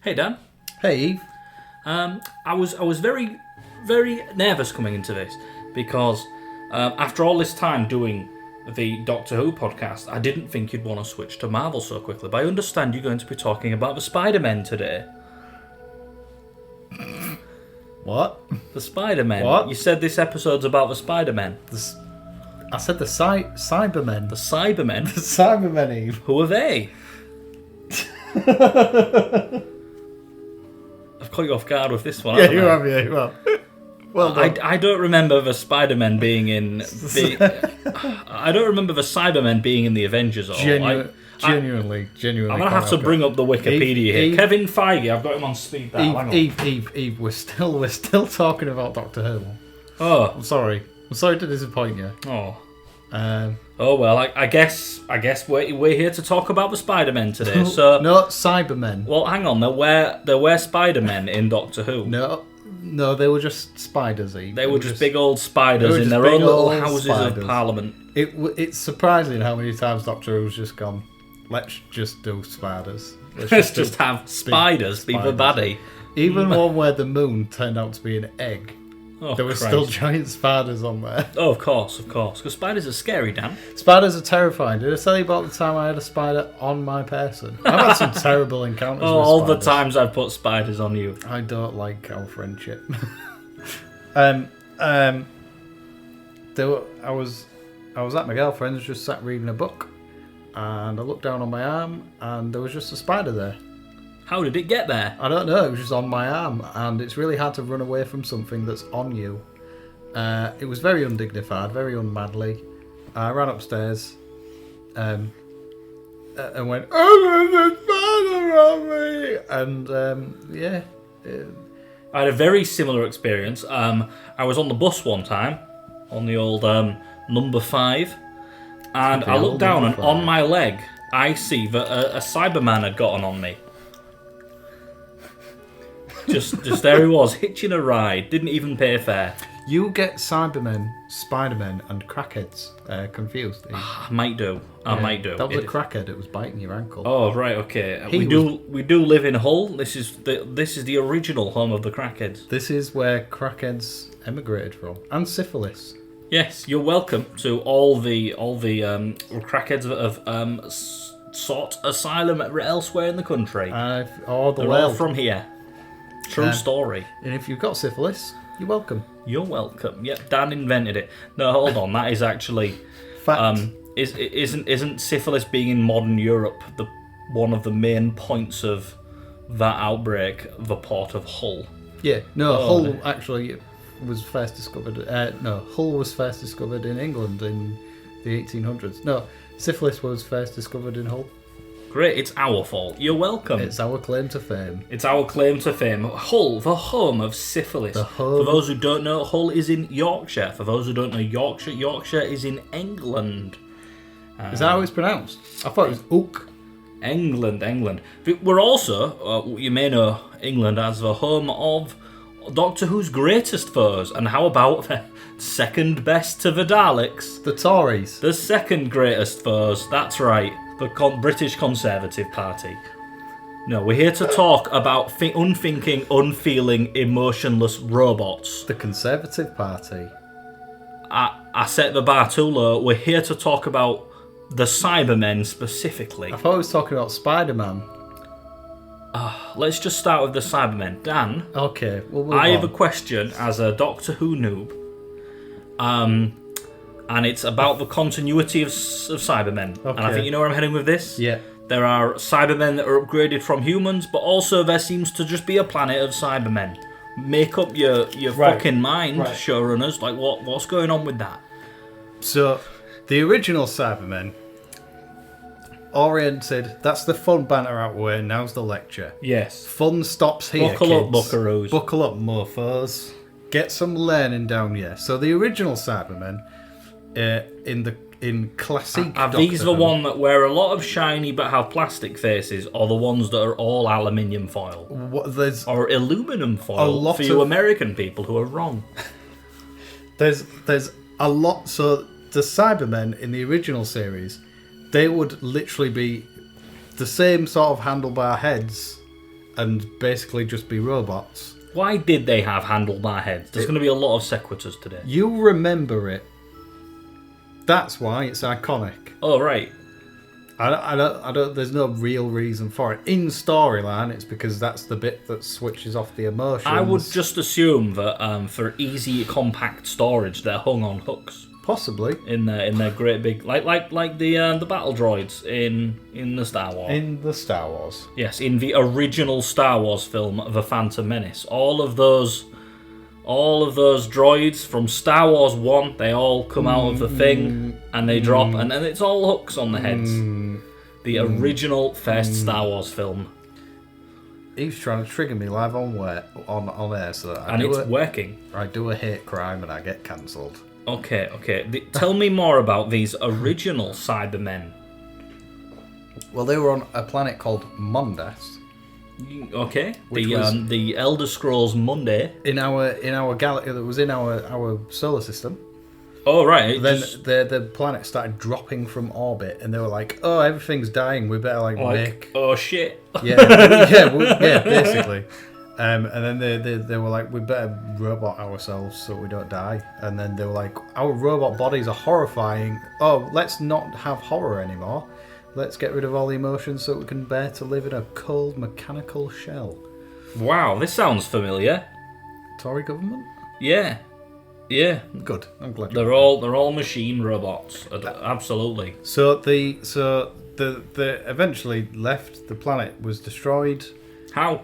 Hey Dan. Hey Eve. I was very, very nervous coming into this because after all this time doing the Doctor Who podcast, I didn't think you'd want to switch to Marvel so quickly. But I understand you're going to be talking about the Cybermen today. What? The Cybermen. What? You said this episode's about the Cybermen. I said the Cybermen. The Cybermen? The Cybermen, Eve. Who are they? I've caught you off guard with this one. Yeah, you have. Well done. I don't remember the Spider-Men being in I don't remember the Cybermen being in the Avengers at all. Genuinely. I'm going to have to bring up the Wikipedia here. Kevin Feige, I've got him on speed dial. Eve, we're still talking about Doctor Who. Oh. I'm sorry to disappoint you. Oh. Oh well, I guess we're here to talk about the Spider-Men today. So no, Cybermen. Well, hang on. There were Spider-Men in Doctor Who. No, they were just spiders, Eve. They were just big old spiders in their own little houses of Parliament. It's surprising how many times Doctor Who's just gone, let's just do spiders. Let's just have spiders be the baddie. Even one where the moon turned out to be an egg. Oh, there were still giant spiders on there. Oh, of course. Because spiders are scary, Dan. Spiders are terrifying. Did I tell you about the time I had a spider on my person? I've had some terrible encounters with spiders. All the times I've put spiders on you. I don't like our friendship. I was at my girlfriend's, just sat reading a book, and I looked down on my arm, and there was just a spider there. How did it get there? I don't know, it was just on my arm, and it's really hard to run away from something that's on you. It was very undignified, very unmanly. I ran upstairs and went, "Oh, there's a spider on me!" And I had a very similar experience. I was on the bus one time, on the old number 5, and I looked down, and on my leg, I see that a Cyberman had gotten on me. Just there he was, hitching a ride. Didn't even pay fare. You get Cybermen, Spider-Men, and crackheads confused. I might do. That was a crackhead. It was biting your ankle. Oh right, okay. We do live in Hull. This is the original home of the crackheads. This is where crackheads emigrated from, and syphilis. Yes, you're welcome to all the crackheads that have sought asylum elsewhere in the country. They're all from here. True story. And if you've got syphilis, you're welcome. You're welcome. Yep, Dan invented it. No, hold on. That is actually fact. Isn't syphilis being in modern Europe one of the main points of that outbreak? The port of Hull. Yeah. No, Hull actually was first discovered. Hull was first discovered in England in the 1800s. No, syphilis was first discovered in Hull. Great, it's our fault. You're welcome. It's our claim to fame. Hull, the home of syphilis. For those who don't know, Hull is in Yorkshire. For those who don't know Yorkshire is in England. Is that how it's pronounced? I thought it was Ook. England. We're also, you may know England as the home of Doctor Who's greatest foes. And how about the second best to the Daleks? The Tories. The second greatest foes, that's right. The British Conservative Party. No, we're here to talk about unthinking, unfeeling, emotionless robots. The Conservative Party. I set the bar too low. We're here to talk about the Cybermen specifically. I thought I was talking about Spider-Man. Let's just start with the Cybermen. Dan. Okay, I have a question as a Doctor Who noob. And it's about the continuity of Cybermen. Okay. And I think you know where I'm heading with this? Yeah. There are Cybermen that are upgraded from humans, but also there seems to just be a planet of Cybermen. Make up your fucking mind, showrunners. Like, what's going on with that? So, the original Cybermen oriented, that's the fun banter out where, now's the lecture. Yes. Fun stops here, Buckle up, buckaroos. Buckle up, mofos. Get some learning down here. So, the original Cybermen... in classic are these the one that wear a lot of shiny but have plastic faces, or the ones that are all aluminium foil? Or aluminum foil for you American people who are wrong. There's a lot. So the Cybermen in the original series, they would literally be the same sort of handlebar heads and basically just be robots. Why did they have handlebar heads? There's going to be a lot of sequiturs today. You remember it. That's why it's iconic. Oh, right. I don't. There's no real reason for it. In storyline, it's because that's the bit that switches off the emotions. I would just assume that for easy, compact storage, they're hung on hooks. Possibly. In their great big, like the battle droids in the Star Wars. In the Star Wars. Yes, in the original Star Wars film, The Phantom Menace. All of those droids from Star Wars 1, they all come out of the thing and they drop, and then it's all hooks on the heads. The original first Star Wars film. He's trying to trigger me live on air so that it's working. I do a hate crime and I get cancelled. Okay. Tell me more about these original Cybermen. Well, they were on a planet called Mondas. Okay. The Elder Scrolls Monday. In our galaxy that was in our solar system. Oh, right. Then the planet started dropping from orbit, and they were like, "Oh, everything's dying. We better make." Oh shit. Yeah, basically. And then they were like, "We better robot ourselves so we don't die." And then they were like, "Our robot bodies are horrifying. Oh, let's not have horror anymore. Let's get rid of all the emotions so we can bear to live in a cold mechanical shell." Wow, this sounds familiar. Tory government? Yeah. Good. I'm glad. They're all machine robots. Absolutely. So the eventually left. The planet was destroyed. How?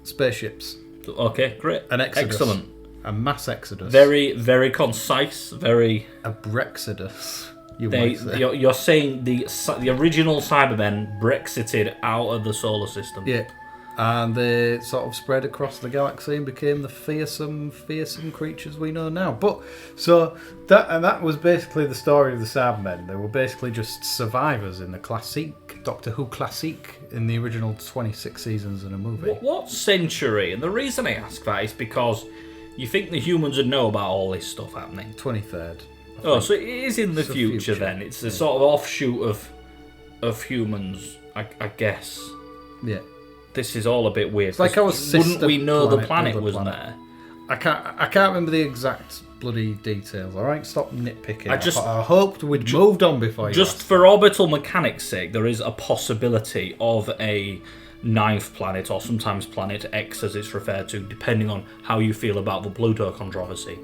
Spaceships. Okay, great. An exodus. Excellent. A mass exodus. Very, very concise. Very. A Brexodus. You're saying the original Cybermen Brexited out of the solar system. Yeah. And they sort of spread across the galaxy and became the fearsome creatures we know now. But so that was basically the story of the Cybermen. They were basically just survivors in the classique Doctor Who classique in the original 26 seasons in a movie. What century? And the reason I ask that is because you think the humans would know about all this stuff happening. 23rd. Oh, so it is in the future then. It's a sort of offshoot of humans, I guess. Yeah. This is all a bit weird. It's like our sister wouldn't we know planet, the planet wasn't there? I can't remember the exact bloody details. All right, stop nitpicking. I hoped we'd moved on before. Just for orbital mechanics' sake, there is a possibility of a ninth planet, or sometimes Planet X, as it's referred to, depending on how you feel about the Pluto controversy.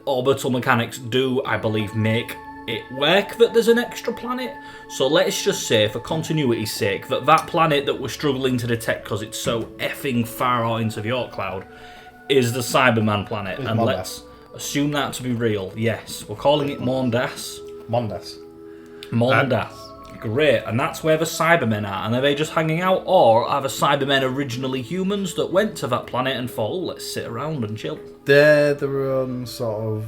Orbital mechanics do, I believe, make it work that there's an extra planet. So let's just say, for continuity's sake, that planet that we're struggling to detect because it's so effing far out into the Oort cloud is the Cyberman planet. And Mondas. Let's assume that to be real. Yes, we're calling it Mondas. Mondas. Great, and that's where the Cybermen are. And are they just hanging out, or are the Cybermen originally humans that went to that planet and thought, oh, let's sit around and chill? They're their own sort of...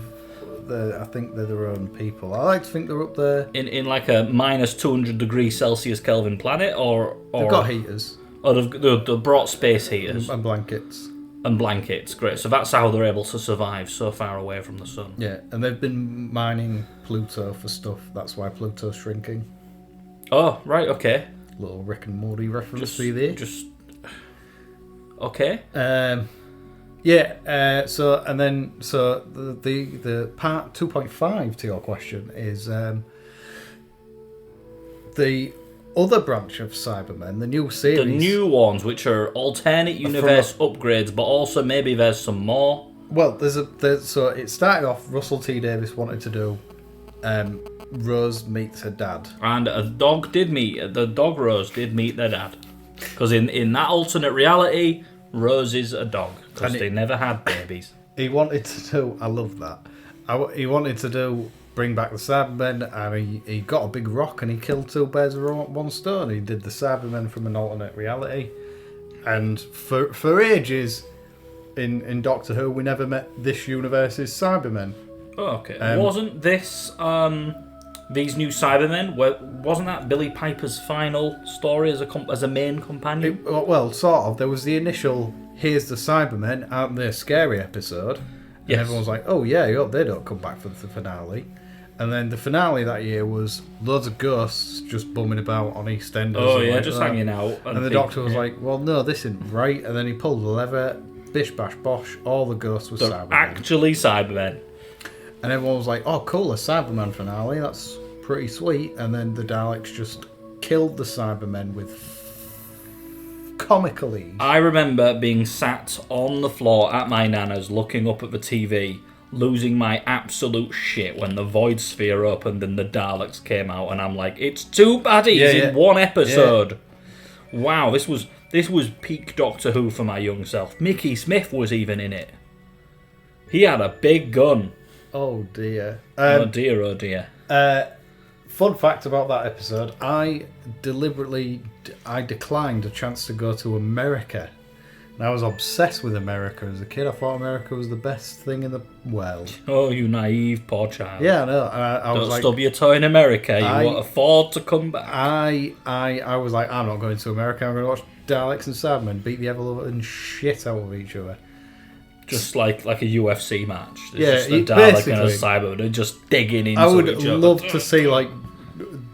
I think they're their own people. I like to think they're up there. In like a minus 200 degrees Celsius Kelvin planet, or they've got heaters. Oh, they've brought space heaters. And blankets. And blankets, great. So that's how they're able to survive so far away from the sun. Yeah, and they've been mining Pluto for stuff. That's why Pluto's shrinking. Oh, right, okay. Little Rick and Morty reference for you there. Okay. So the part 2.5 to your question is the other branch of Cybermen, the new series. The new ones, which are alternate universe upgrades, but also maybe there's some more. Well, so it started off, Russell T Davies wanted to do Rose meets her dad. And the dog Rose did meet their dad. Because in that alternate reality, Rose is a dog. Because they never had babies. He wanted to do, I love that. He wanted to do, bring back the Cybermen, and he got a big rock and he killed two birds with one stone. He did the Cybermen from an alternate reality. And for ages, in Doctor Who, we never met this universe's Cybermen. Oh, okay. Wasn't this these new Cybermen? Wasn't that Billy Piper's final story as a main companion? Well, sort of. There was the initial "Here's the Cybermen," aren't they? Scary episode. And yes. Everyone's like, "Oh yeah, they don't come back for the finale." And then the finale that year was loads of ghosts just bumming about on EastEnders. Oh yeah, just hanging out. And the Doctor was like, "Well, no, this isn't right." And then he pulled the lever, bish bash bosh, all the ghosts were Cybermen. Actually, Cybermen. And everyone was like, "Oh, cool, a Cyberman finale. That's pretty sweet." And then the Daleks just killed the Cybermen with comical ease. I remember being sat on the floor at my nana's, looking up at the TV, losing my absolute shit when the Void Sphere opened and the Daleks came out, and I'm like, it's 2 baddies in one episode. Yeah. Wow, this was peak Doctor Who for my young self. Mickey Smith was even in it. He had a big gun. Oh dear. Oh dear. Fun fact about that episode: I declined a chance to go to America. And I was obsessed with America as a kid. I thought America was the best thing in the world. Oh, you naive poor child. Yeah, I know. I was Don't stub your toe in America. You won't afford to come back. I was like, I'm not going to America. I'm going to watch Daleks and Cybermen beat the ever-loving shit out of each other. Just like a UFC match. It's just a Dalek and a Cyberman. They're just digging into each other. I would love to see like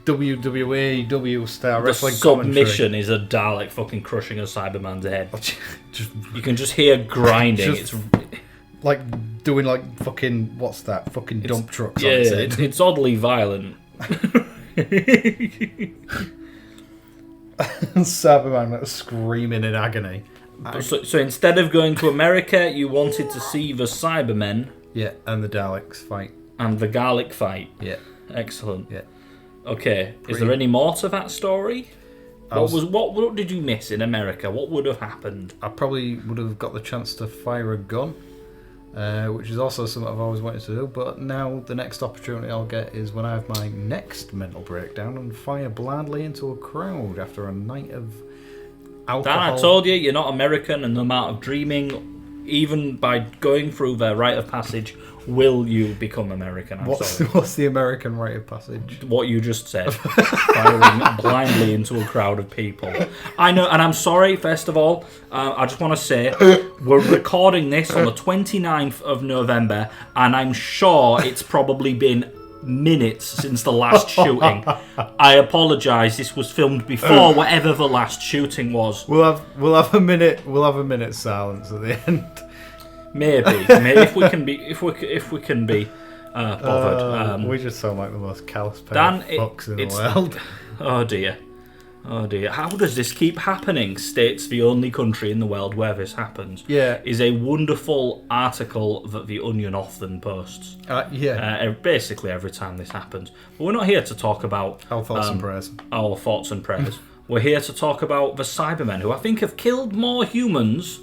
WWE style wrestling submission is a Dalek fucking crushing a Cyberman's head. You can just hear grinding. It's like doing like fucking what's that? Fucking dump trucks. Yeah, it's oddly violent. Cyberman screaming in agony. So instead of going to America, you wanted to see the Cybermen. Yeah, and the Daleks fight. And the Dalek fight. Yeah. Excellent. Yeah. Okay, is there any more to that story? What did you miss in America? What would have happened? I probably would have got the chance to fire a gun, which is also something I've always wanted to do, but now the next opportunity I'll get is when I have my next mental breakdown and fire blindly into a crowd after a night of alcohol. Dan, I told you, you're not American, and the amount of dreaming, even by going through the rite of passage, will you become American? What's the American rite of passage? What you just said. Firing blindly into a crowd of people. I know, and I'm sorry, first of all, I just want to say, we're recording this on the 29th of November, and I'm sure it's probably been minutes since the last shooting. I apologise, this was filmed before whatever the last shooting was. We'll have a minute silence at the end. Maybe if we can be bothered. We just sound like the most callous pair of fucks in the world. Oh dear. How does this keep happening? State's the only country in the world where this happens. Yeah. Is a wonderful article that The Onion often posts. Basically every time this happens. But we're not here to talk about our thoughts and prayers. Our thoughts and prayers. We're here to talk about the Cybermen, who I think have killed more humans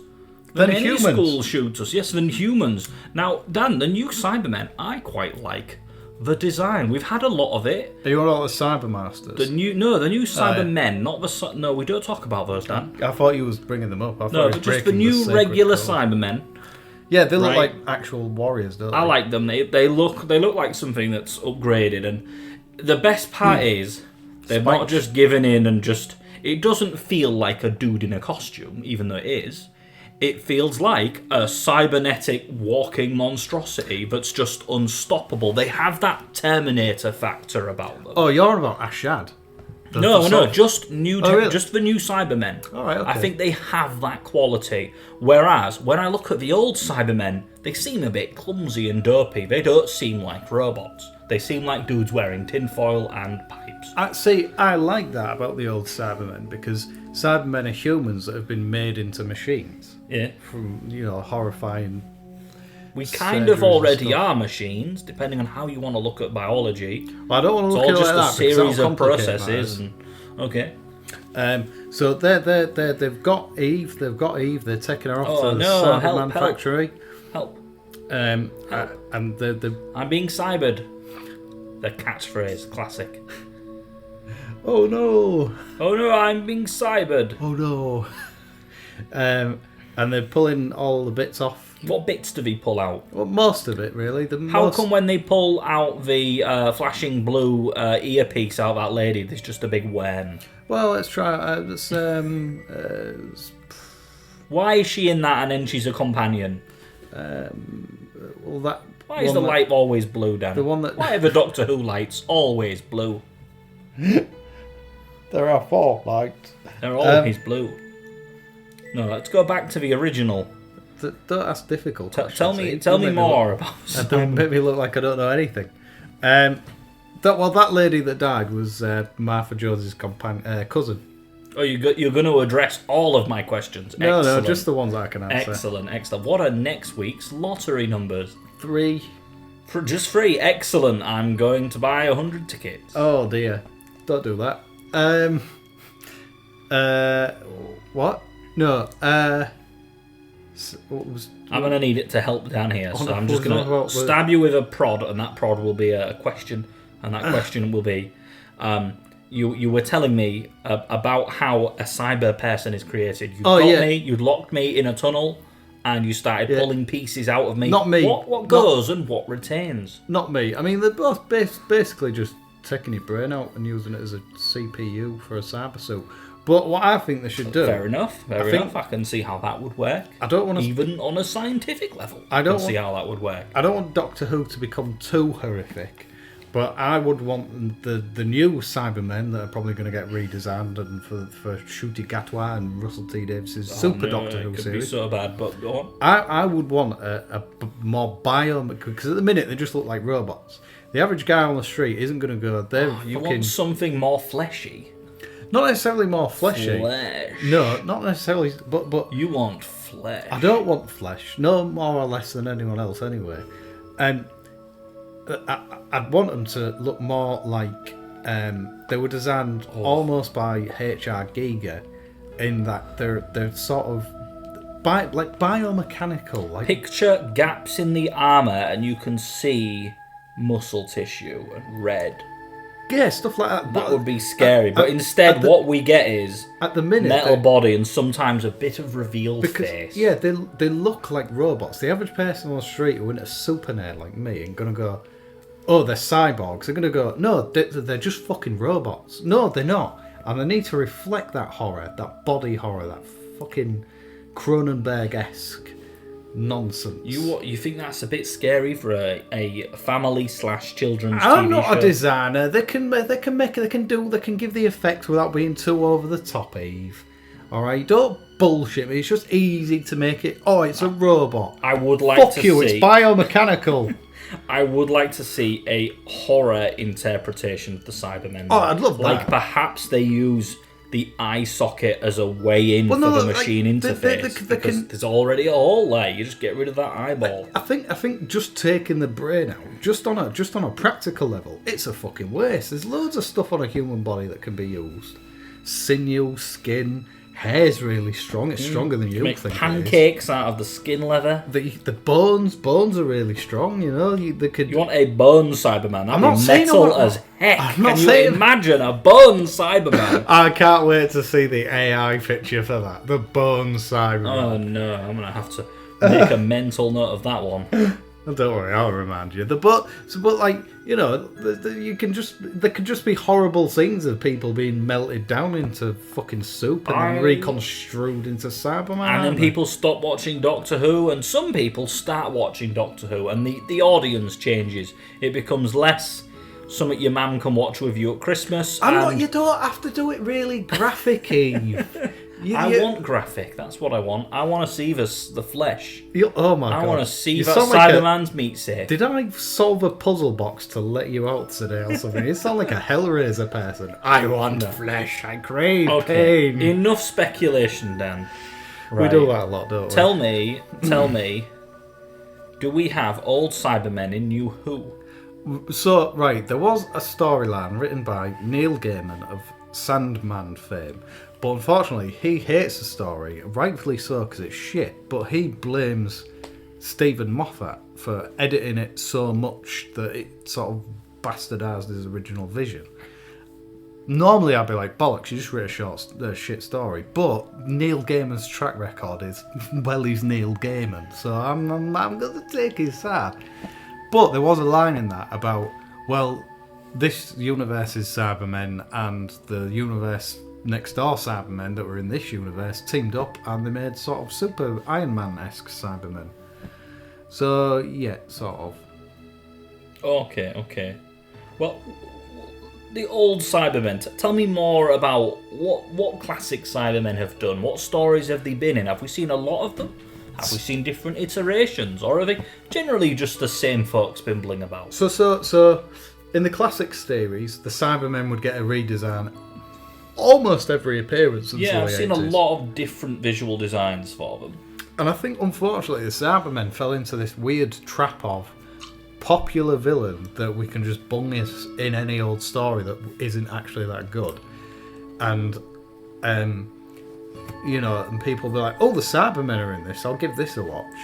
than any humans. School shooters. Yes, than humans. Now, Dan, the new Cybermen, I quite like the design. We've had a lot of it. Are you on all the Cybermasters? The new Cybermen, not the... No, we don't talk about those, Dan. I thought you was bringing them up. No, but just the new regular Cybermen. Yeah, they look like actual warriors, don't they? I like them. They look like something that's upgraded, and the best part is they're not just given in and just... It doesn't feel like a dude in a costume, even though it is. It feels like a cybernetic walking monstrosity that's just unstoppable. They have that Terminator factor about them. Oh, you're about Ashad? No, just the new Cybermen. All right, okay. I think they have that quality. Whereas, when I look at the old Cybermen, they seem a bit clumsy and dopey. They don't seem like robots. They seem like dudes wearing tinfoil and pipes. I like that about the old Cybermen, because Cybermen are humans that have been made into machines. Yeah. From, horrifying... We kind of already are machines, depending on how you want to look at biology. Well, I don't want to look at it like that. It's all just a series of processes. Okay. So they've got Eve. They're taking her off to the Cyberman factory. Help. And I'm being cybered. The catchphrase, classic. Oh no! Oh no! I'm being cybered. Oh no! And they're pulling all the bits off. What bits do they pull out? Well, most of it, really. How come when they pull out the flashing blue earpiece out of that lady, there's just a big worm? Well, let's try. Why is she in that and then she's a companion? Well, that Why is the light always blue, Dan? The one that... Why are the Doctor Who lights always blue? There are 4 lights. They're always blue. No, let's go back to the original. Don't ask difficult questions. Tell me more about Cyberman. Don't make me look like I don't know anything. That lady that died was Martha Jones's cousin. Oh, you're going to address all of my questions. No, Excellent. just the ones I can answer. Excellent. What are next week's lottery numbers? 3. Just 3. Excellent. I'm going to buy 100 tickets. Oh dear, don't do that. What? No. What was? I'm going to need it to help down here, so I'm just going to stab you with a prod, and that prod will be a question, and that question will be, you were telling me about how a cyber person is created. You'd locked me in a tunnel, and you started pulling pieces out of me. Not me. What goes and what retains? Not me. I mean, they're both basically just taking your brain out and using it as a CPU for a cyber suit. But what I think they should do... Fair enough. I can see how that would work. I don't want to... Even on a scientific level, I can see how that would work. I don't want Doctor Who to become too horrific, but I would want the new Cybermen that are probably going to get redesigned and for Ncuti Gatwa and Russell T Davies' Doctor Who it could series. Be so bad, but go on. I would want a more because at the minute they just look like robots. The average guy on the street isn't going to go, you want something more fleshy. Not necessarily more fleshy. Flesh. No, not necessarily, but... You want flesh. I don't want flesh. No more or less than anyone else, anyway. And I'd want them to look more like... they were designed almost by H.R. Giger, in that they're sort of... biomechanical. Like... Picture gaps in the armour and you can see muscle tissue and red. Yeah, stuff like that. That would be scary. But instead, what we get is at the minute metal body and sometimes a bit of revealed face. Yeah, they look like robots. The average person on the street who isn't a super nerd like me ain't going to go, oh, they're cyborgs. They're going to go, no, they're just fucking robots. No, they're not. And they need to reflect that horror, that body horror, that fucking Cronenberg-esque nonsense. You think that's a bit scary for a family/children's I'm TV not show? a designer. They can give the effects without being too over the top, Eve. All right, don't bullshit me. It's just easy to make it. Oh, it's a robot. I would like Fuck to you. see. It's biomechanical. I would like to see a horror interpretation of the Cybermen. Oh, I'd love that. Like perhaps they use the eye socket as a way in for the machine interface. Because there's already a hole there. You just get rid of that eyeball. I think just taking the brain out, just on a practical level, it's a fucking waste. There's loads of stuff on a human body that can be used. Sinew, skin, hair's really strong. It's stronger than you make think. Pancakes out of the skin leather. The bones are really strong. You know, they could. You want a bone Cyberman? I'm not saying metal as heck. I'm not Can saying. You imagine a bone Cyberman? I can't wait to see the AI picture for that. The bone Cyberman. Oh no, I'm gonna have to make a mental note of that one. Don't worry, I'll remind you. But like, you know, there could just be horrible scenes of people being melted down into fucking soup and then reconstrued into Cyberman. And then people stop watching Doctor Who, and some people start watching Doctor Who, and the audience changes. It becomes less something your mum can watch with you at Christmas. You don't have to do it really graphic, Eve. I want graphic. That's what I want. I want to see the flesh. Oh my god! I want to see that Cyberman's meat safe. Did I solve a puzzle box to let you out today or something? You sound like a Hellraiser person. I want flesh. I crave pain. Enough speculation, Dan. Right. We do that a lot, don't we? Tell me. Do we have old Cybermen in New Who? So, right, there was a storyline written by Neil Gaiman of Sandman fame. But unfortunately, he hates the story, rightfully so, because it's shit. But he blames Stephen Moffat for editing it so much that it sort of bastardised his original vision. Normally, I'd be like, bollocks, you just wrote a shit story. But Neil Gaiman's track record is, well, he's Neil Gaiman. So I'm going to take his side. But there was a line in that about, well, this universe is Cybermen and the universe next door Cybermen that were in this universe teamed up and they made sort of super Iron Man-esque Cybermen. So, yeah, sort of. Okay. Well, the old Cybermen. Tell me more about what classic Cybermen have done. What stories have they been in? Have we seen a lot of them? Have we seen different iterations, or are they generally just the same folks bimbling about? So, in the classic series, the Cybermen would get a redesign almost every appearance. Yeah, I've seen a lot of different visual designs for them. And I think, unfortunately, the Cybermen fell into this weird trap of popular villain that we can just bung in any old story that isn't actually that good. And, and people be like, oh, the Cybermen are in this, I'll give this a watch.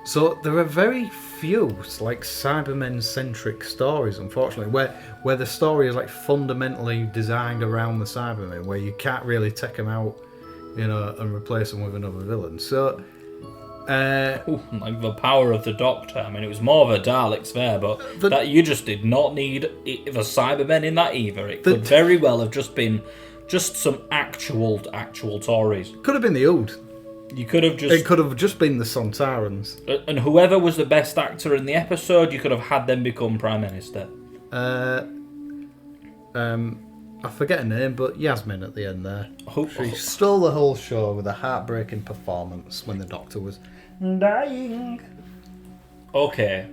So there are very few, like, Cybermen-centric stories, unfortunately, where the story is, like, fundamentally designed around the Cybermen, where you can't really take them out, and replace them with another villain. So, like the power of the Doctor. I mean, it was more of a Dalek sphere, but that you just did not need the Cybermen in that either. It could very well have just been just some actual Tories. Could have been the Ood. You could have just... It could have just been the Sontarans. And whoever was the best actor in the episode, you could have had them become Prime Minister. I forget her name, but Yasmin at the end there. She She stole the whole show with a heartbreaking performance when the Doctor was dying. Okay.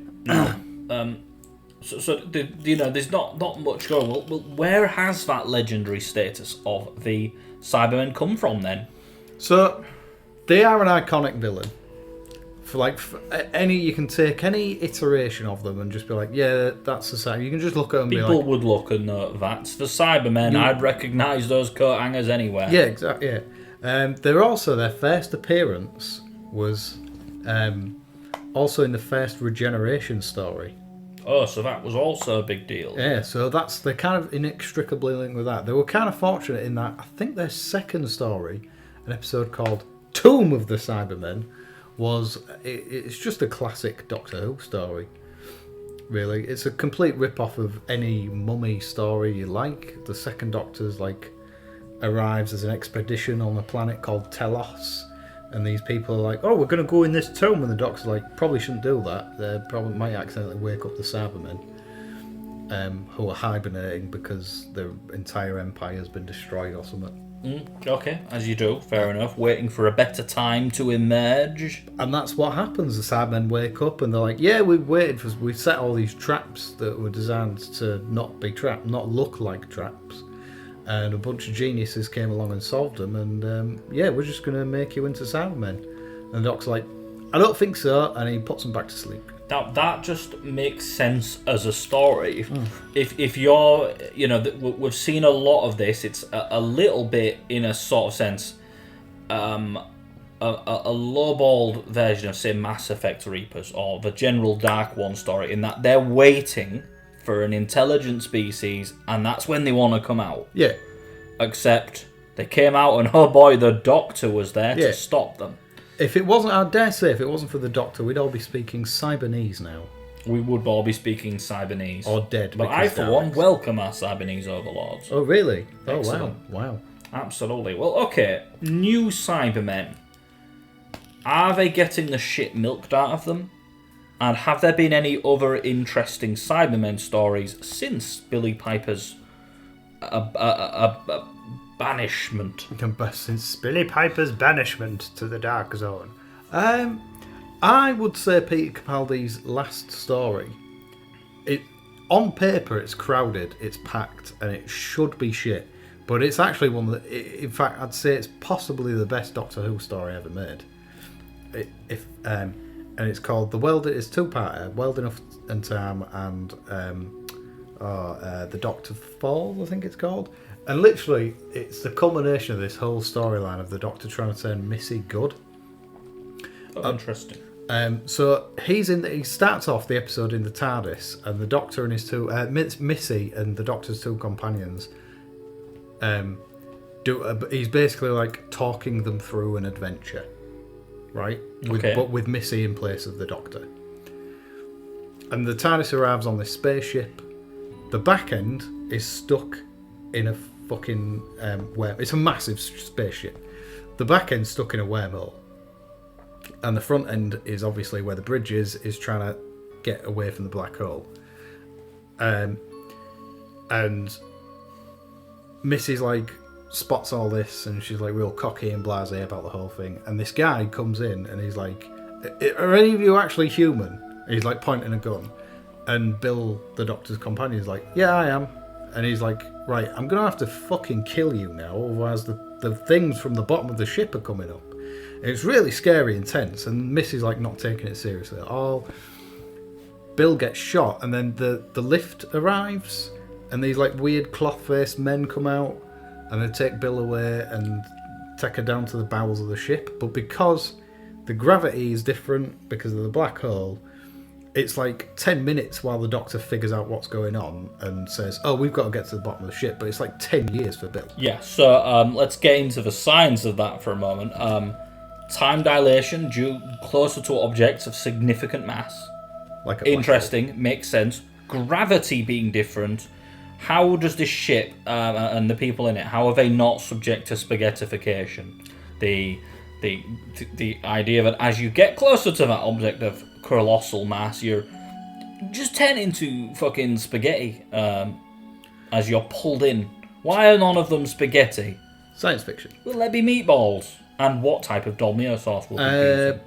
So there's not much going. Well, where has that legendary status of the Cybermen come from then? So, they are an iconic villain. You can take any iteration of them and just be like, yeah, that's the Cybermen. You can just look at them and People would look and know that's the Cybermen. I'd recognise those coat hangers anywhere. Yeah, exactly. Yeah. They're also, their first appearance was also in the first Regeneration story. Oh, so that was also a big deal. Yeah, so they're kind of inextricably linked with that. They were kind of fortunate in that I think their second story, an episode called Tomb of the Cybermen, it's just a classic Doctor Who story. Really, it's a complete rip-off of any mummy story you like. The second Doctor's arrives as an expedition on a planet called Telos, and these people are like, oh, we're going to go in this tomb, and the Doctor's like, probably shouldn't do that. They probably might accidentally wake up the Cybermen, who are hibernating because their entire empire has been destroyed or something. Okay, as you do, fair enough. Waiting for a better time to emerge. And that's what happens. The Cybermen wake up and they're like, yeah, we set all these traps that were designed to not be trapped, not look like traps. And a bunch of geniuses came along and solved them, and we're just going to make you into Cybermen. And the Doc's like, I don't think so, and he puts them back to sleep. That just makes sense as a story. If you're, we've seen a lot of this. It's a little bit, in a sort of sense, a lowballed version of, say, Mass Effect Reapers or the General Dark One story, in that they're waiting for an intelligent species, and that's when they want to come out. Yeah. Except they came out, and oh boy, the Doctor was there to stop them. If it wasn't, I dare say, if it wasn't for the Doctor, we'd all be speaking Cybernese now. We would all be speaking Cybernese. Or dead. But I, for one, welcome our Cybernese overlords. Oh, really? Excellent. Oh, wow. Absolutely. Well, okay. New Cybermen. Are they getting the shit milked out of them? And have there been any other interesting Cybermen stories since Billy Piper's banishment? Since Billy Piper's banishment to the Dark Zone. I would say Peter Capaldi's last story. On paper, it's crowded, it's packed, and it should be shit. But it's actually one that, in fact, I'd say it's possibly the best Doctor Who story ever made. And it's called it's two-parter, World Enough and Time, and The Doctor Falls, I think it's called. And literally, it's the culmination of this whole storyline of the Doctor trying to turn Missy good. Oh, interesting. So he starts off the episode in the TARDIS, and the Doctor and his two Missy and the Doctor's two companions. He's basically like talking them through an adventure, right? But with Missy in place of the Doctor. And the TARDIS arrives on this spaceship. The back end is stuck in a fucking wormhole. It's a massive spaceship. The back end's stuck in a wormhole. And the front end is obviously where the bridge is trying to get away from the black hole. And Missy's like spots all this, and she's like real cocky and blasé about the whole thing. And this guy comes in, and he's like, "Are any of you actually human?" And he's like pointing a gun, and Bill, the Doctor's companion, is like, "Yeah, I am." And he's like, "Right, I'm gonna have to fucking kill you now, otherwise the things from the bottom of the ship are coming up." And it's really scary and tense, and Missy's like not taking it seriously at all. Bill gets shot, and then the lift arrives, and these like weird cloth-faced men come out, and they take Bill away and take her down to the bowels of the ship. But because the gravity is different because of the black hole, it's like 10 minutes while the Doctor figures out what's going on and says, "Oh, we've got to get to the bottom of the ship." But it's like 10 years for Bill. Yeah, so let's get into the science of that for a moment. Time dilation due closer to objects of significant mass. Like a black Interesting, makes sense. Gravity being different. How does this ship and the people in it, how are they not subject to spaghettification? The idea that as you get closer to that object of colossal mass, you're just turning into fucking spaghetti as you're pulled in. Why are none of them spaghetti? Science fiction. Will there be meatballs? And what type of Dolmio sauce will be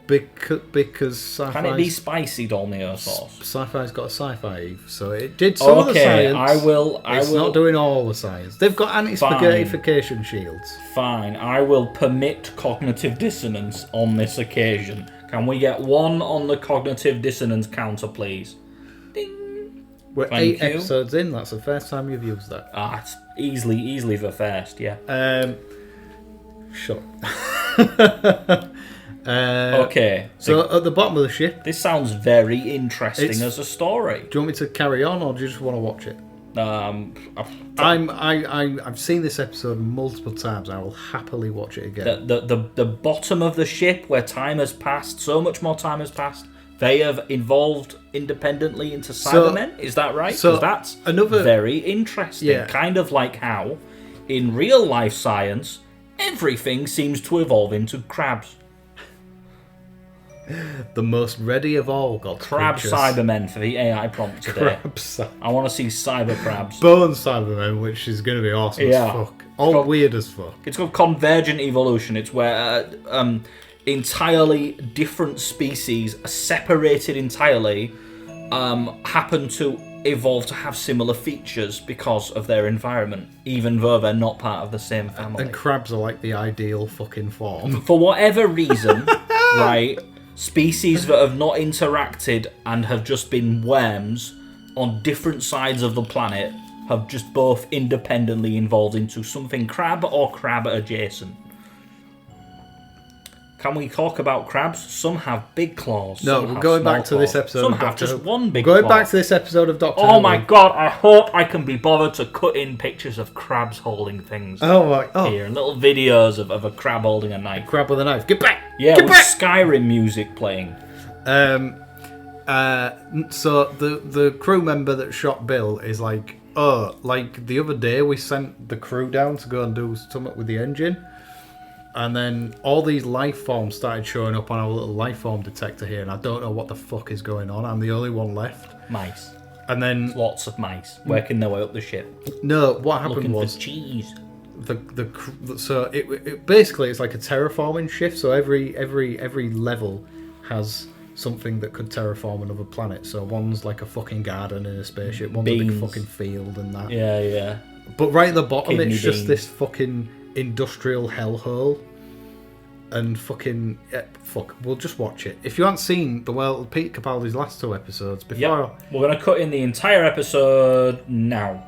used? Because sci-fi. Can it be spicy Dolmio sauce? Sci-fi's got a sci-fi Eve, so it did some of the science. I will. It's not doing all the science. They've got anti-spaghettification shields. Fine, I will permit cognitive dissonance on this occasion. Can we get one on the cognitive dissonance counter, please? Ding. We're Thank 8 you. episodes in. That's the first time you've used that. It's easily the first, yeah. Sure. Okay. So at the bottom of the ship, This sounds very interesting as a story. do you want me to carry on, or do you just want to watch it? I've seen this episode multiple times. I will happily watch it again. The bottom of the ship where time has passed, so much more time has passed, they have evolved independently into Cybermen. Is that right? So 'Cause that's another very interesting. Yeah. Kind of like how in real life science everything seems to evolve into crabs. the most ready of all God's Crab creatures. Cybermen for the AI prompt today. Crab I want to see cyber crabs. Bone Cybermen, which is going to be awesome Yeah. as fuck. All weird as fuck. It's called convergent evolution. It's where entirely different species, separated entirely, happen to evolve to have similar features because of their environment, even though they're not part of the same family. And crabs are like the ideal fucking form. For whatever reason, right, species that have not interacted and have just been worms on different sides of the planet have just both independently evolved into something crab or crab adjacent. Can we talk about crabs? Some have big claws. No, some we're have going small back to this claws. episode Some of have Doctor just Who. one big Going claw. back to this episode of Doctor Who. Oh my god, I hope I can be bothered to cut in pictures of crabs holding things here, and little videos of a crab holding a knife. Crab with a knife. Get back! Yeah, Get with back! Skyrim music playing. So the crew member that shot Bill is like, oh, like the other day we sent the crew down to go and do something with the engine, and then all these life forms started showing up on our little life form detector here, and I don't know what the fuck is going on. I'm the only one left. Mice. And then Lots of mice working their way up the ship. no, what happened Looking was for cheese. so it basically it's like a terraforming shift. So every level has something that could terraform another planet. So one's like a fucking garden in a spaceship, one's a big Beans. fucking field and that. Yeah. But right at the bottom, Kidney it's just beans. this fucking industrial hellhole. And fucking fuck, we'll just watch it. If you haven't seen Pete Capaldi's last 2 episodes before, Yep. We're going to cut in the entire episode now.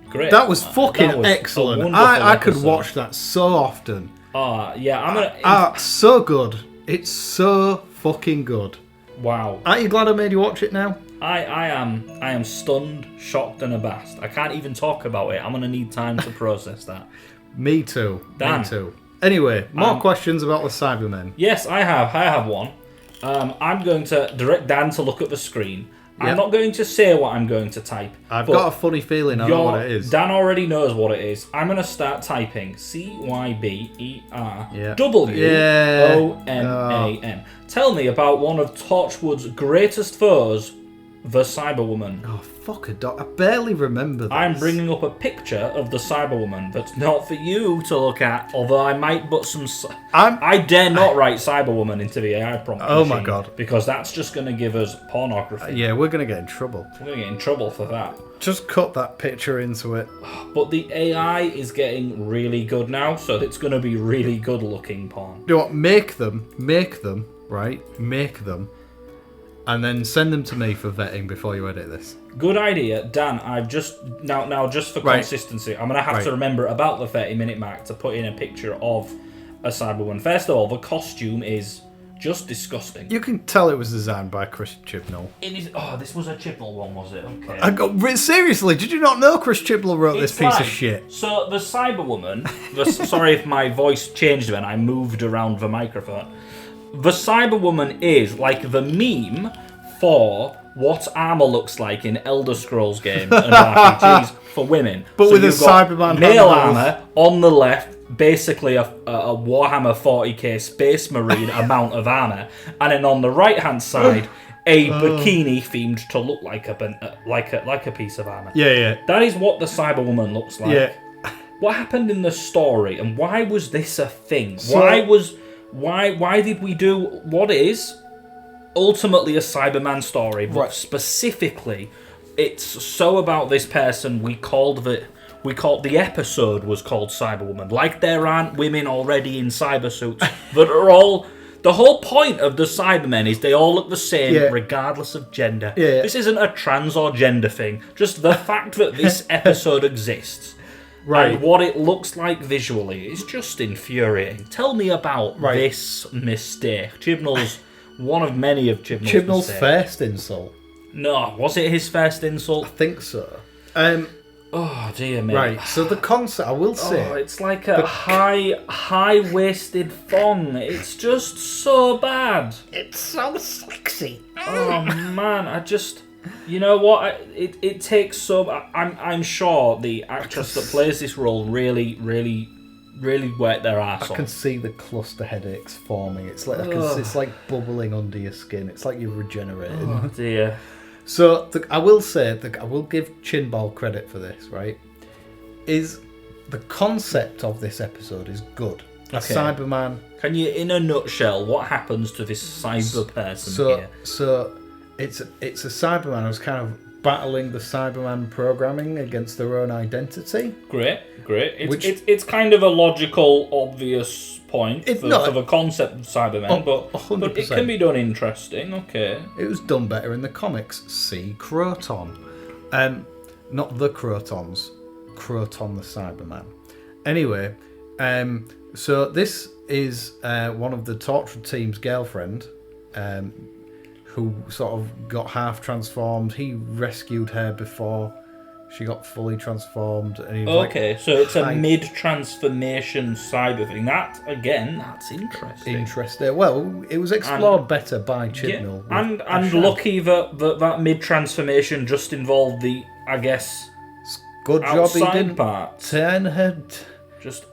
Great. that was That fucking was a excellent. wonderful I could episode. watch that so often. Yeah, I'm gonna. So good. It's so fucking good. Wow. Aren't you glad I made you watch it now? I am stunned, shocked, and abashed. I can't even talk about it. I'm gonna need time to process that. Me too. Dan. Me too. Anyway, more questions about the Cybermen. Yes, I have one. I'm going to direct Dan to look at the screen. I'm not going to say what I'm going to type. I've got a funny feeling I know what it is. Dan already knows what it is. I'm going to start typing CYBERWOMAN. Tell me about one of Torchwood's greatest foes, the Cyberwoman. Oh, fuck a dog. I barely remember this. I'm bringing up a picture of the Cyberwoman that's not for you to look at, although I might put some... I dare not write Cyberwoman into the AI prompt Oh machine, my God. because that's just going to give us pornography. Yeah, we're going to get in trouble. We're going to get in trouble for that. Just cut that picture into it. But the AI is getting really good now, so it's going to be really good looking porn. You know what? Make them, right? Make them. And then send them to me for vetting before you edit this. Good idea, Dan. I've just now just for consistency, I'm gonna have to remember about the 30-minute mark to put in a picture of a Cyberwoman. First of all, the costume is just disgusting. You can tell it was designed by Chris Chibnall. It is. Oh, this was a Chibnall one, was it? Okay. Seriously, did you not know Chris Chibnall wrote this piece of shit? So the Cyberwoman. Sorry if my voice changed when I moved around the microphone. The Cyberwoman is like the meme for what armor looks like in Elder Scrolls games and RPGs for women. But so with a Cyberman male armor on the left, basically a Warhammer 40k Space Marine amount of armor, and then on the right hand side, a bikini themed to look like a piece of armor. Yeah. That is what the Cyberwoman looks like. Yeah. What happened in the story, and why was this a thing? Why did we do what is ultimately a Cyberman story, but specifically it's so about this person the episode was called Cyberwoman. Like there aren't women already in cybersuits that are all... The whole point of the Cybermen is they all look the same regardless of gender. Yeah. This isn't a trans or gender thing. Just the fact that this episode exists. Right. And what it looks like visually is just infuriating. Tell me about this mistake. Chibnall's one of many of Chibnall's mistakes. First insult. No, was it his first insult? I think so. Oh dear me. Right. So the concept, I will say, it's like a high-waisted thong. It's just so bad. It's so sexy. Oh man, I just. You know what? It takes so. I'm sure the actress that plays this role really worked their ass off. I can see the cluster headaches forming. It's like it's like bubbling under your skin. It's like you're regenerating. Oh dear. So I will say I will give Chinball credit for this. Right? Is the concept of this episode is good. Okay. Cyberman. Can you, in a nutshell, what happens to this cyber person here? So. It's a Cyberman who's kind of battling the Cyberman programming against their own identity. Great. It's kind of a logical, obvious point for the concept of Cybermen, but it can be done interesting. Okay. It was done better in the comics. See Croton. Not the Crotons. Croton the Cyberman. Anyway, so this is one of the Torchwood team's girlfriend, who sort of got half transformed. He rescued her before she got fully transformed. And he was so it's a mid-transformation cyber thing. That's interesting. Interesting. Well, it was explored better by Chibnall. Yeah, and lucky that mid-transformation just involved the, I guess, good job he didn't turn her... Just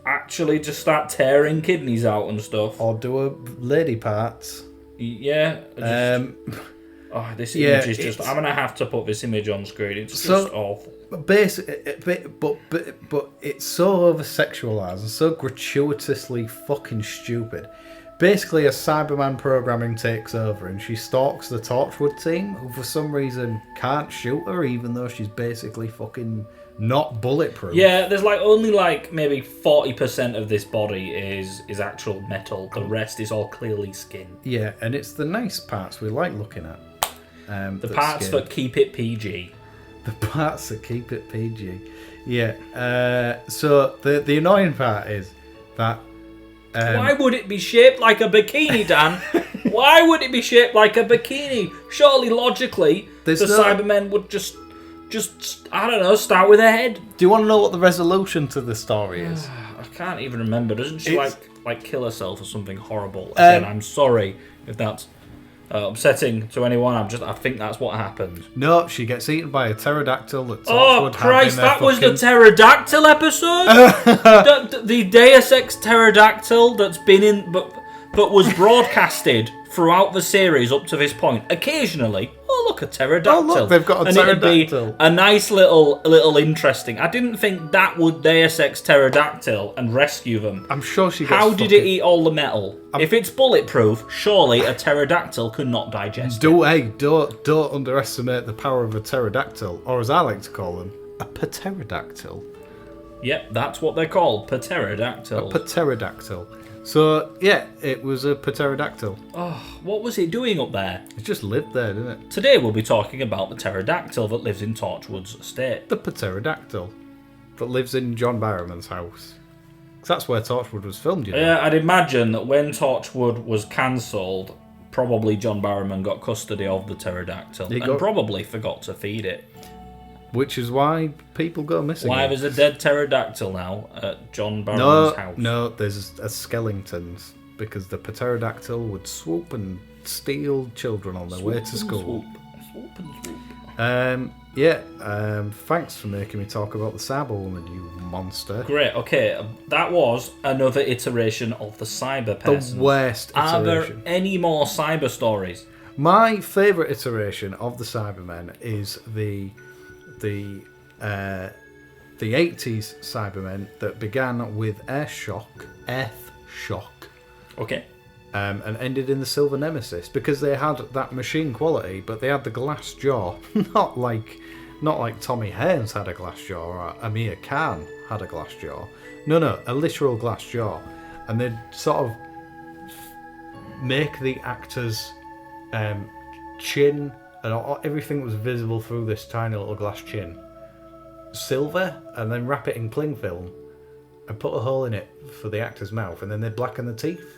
start tearing kidneys out and stuff. Or do a lady parts. Yeah. This image is just... I'm going to have to put this image on screen. It's just awful. But it's so over-sexualised and so gratuitously fucking stupid. Basically, a Cyberman programming takes over and she stalks the Torchwood team, who for some reason can't shoot her, even though she's basically fucking not bulletproof. Yeah, there's only maybe 40% of this body is actual metal. The rest is all clearly skin. Yeah, and it's the nice parts we like looking at. The parts that keep it PG. The parts that keep it PG. Yeah. So the annoying part is that... Why would it be shaped like a bikini, Dan? Why would it be shaped like a bikini? Surely, logically, Cybermen would just I don't know, start with a head. Do you want to know what the resolution to the story is? I can't even remember. Doesn't she like kill herself or something horrible? Again, I'm sorry if that's... upsetting to anyone. I think that's what happens. No, she gets eaten by a pterodactyl that Oh Torchwood Christ! had in their That was the fucking- pterodactyl episode. the Deus Ex pterodactyl that's been in, but was broadcasted throughout the series up to this point. Occasionally, oh look, a pterodactyl. Oh, look, they've got a and it'd pterodactyl. be a nice little interesting. I didn't think that would Deus Ex pterodactyl and rescue them. I'm sure she gets How did it eat all the metal? If it's bulletproof, surely a pterodactyl could not digest it. Don't underestimate the power of a pterodactyl, or as I like to call them, a pterodactyl. Yep, that's what they're called, pterodactyls. Pterodactyl. So, yeah, it was a pterodactyl. Oh, what was it doing up there? It just lived there, didn't it? Today we'll be talking about the pterodactyl that lives in Torchwood's estate. The pterodactyl that lives in John Barrowman's house. 'Cause that's where Torchwood was filmed, you know. Yeah, I'd imagine that when Torchwood was cancelled, probably John Barrowman got custody of the pterodactyl and probably forgot to feed it. Which is why people go missing. Why there's a dead pterodactyl now at John Barrowman's house? No, there's a skeletons, because the pterodactyl would swoop and steal children on their way to school. Swoop and swoop. Thanks for making me talk about the Cyberwoman, you monster. Great, okay, that was another iteration of the cyber person. The worst iteration. Are there any more cyber stories? My favourite iteration of the Cybermen is the 80s Cybermen that began with Earth Shock, Okay. and ended in the Silver Nemesis, because they had that machine quality, but they had the glass jaw, not like Tommy Haynes had a glass jaw or Amir Khan had a glass jaw. No, a literal glass jaw, and they'd sort of make the actors' chin and everything that was visible through this tiny little glass chin silver, and then wrap it in cling film and put a hole in it for the actor's mouth, and then they'd blacken the teeth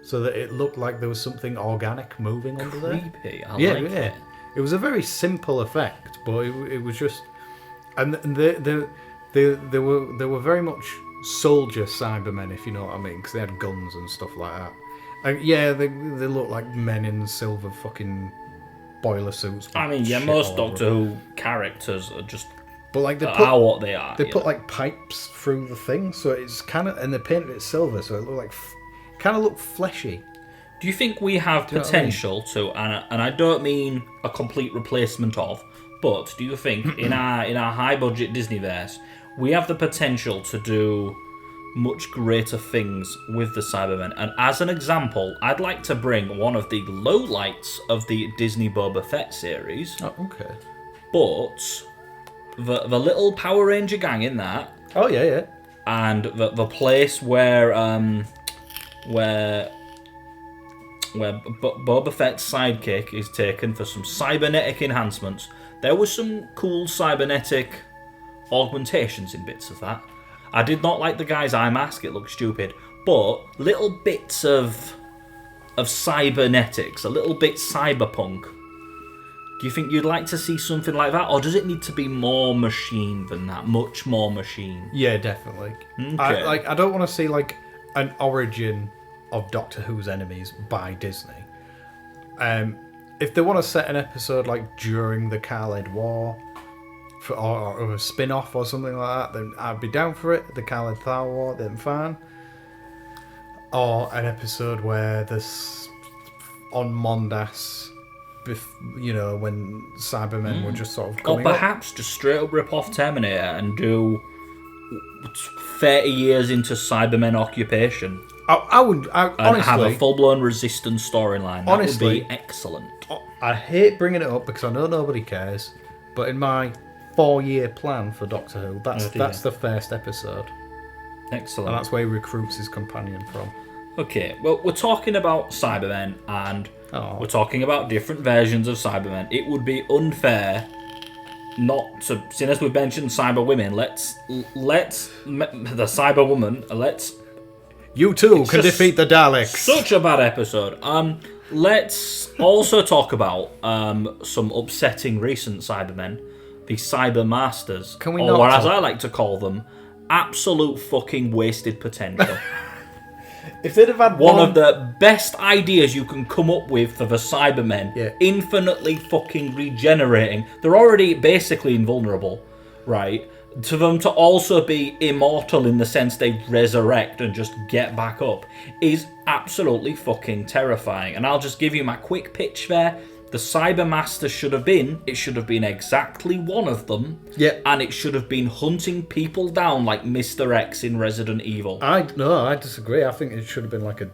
so that it looked like there was something organic moving under there. Creepy. I like it. It was a very simple effect, but it was just, and they were very much soldier Cybermen, if you know what I mean, because they had guns and stuff like that. And yeah, they look like men in silver fucking boiler suits. I mean, yeah, most Doctor Who characters are just but like are what they are. They put like pipes through the thing, so it's kind of, and they painted it silver, so it looked like kind of looked fleshy. Do you think we have potential to, and I don't mean a complete replacement of, but do you think in our high budget Disneyverse we have the potential to do much greater things with the Cybermen? And as an example, I'd like to bring one of the lowlights of the Disney Boba Fett series. Oh, okay. But the little Power Ranger gang in that. Oh yeah. And the place where Boba Fett's sidekick is taken for some cybernetic enhancements. There was some cool cybernetic augmentations in bits of that. I did not like the guy's eye mask, it looked stupid. But little bits of cybernetics, a little bit cyberpunk. Do you think you'd like to see something like that? Or does it need to be more machine than that? Much more machine? Yeah, definitely. Okay. I don't want to see like an origin of Doctor Who's enemies by Disney. If they want to set an episode like during the Khaled War, or a spin-off or something like that, then I'd be down for it. The Khaled Thar War, then fine. Or an episode where this on Mondas, when Cybermen were just sort of coming or perhaps just straight up rip off Terminator and do 30 years into Cybermen occupation. I would honestly have a full-blown Resistance storyline. That honestly, would be excellent. I hate bringing it up because I know nobody cares, but in my 4-year plan for Doctor Who, that's the first episode. Excellent. And that's where he recruits his companion from. Okay, well, we're talking about Cybermen, and we're talking about different versions of Cybermen. It would be unfair not to, seeing as we've mentioned Cyberwomen, let's the Cyberwoman, let's... You too can defeat the Daleks. Such a bad episode. Let's also talk about some upsetting recent Cybermen, the Cyber Masters, Can we or not as I like to call them, absolute fucking wasted potential. If they'd have had one of the best ideas you can come up with for the Cybermen, Yeah. infinitely fucking regenerating. They're already basically invulnerable, right? To them to also be immortal in the sense they resurrect and just get back up is absolutely fucking terrifying. And I'll just give you my quick pitch there. The Cybermaster should have been exactly one of them. Yeah. And it should have been hunting people down like Mr. X in Resident Evil. I disagree. I think it should have been like a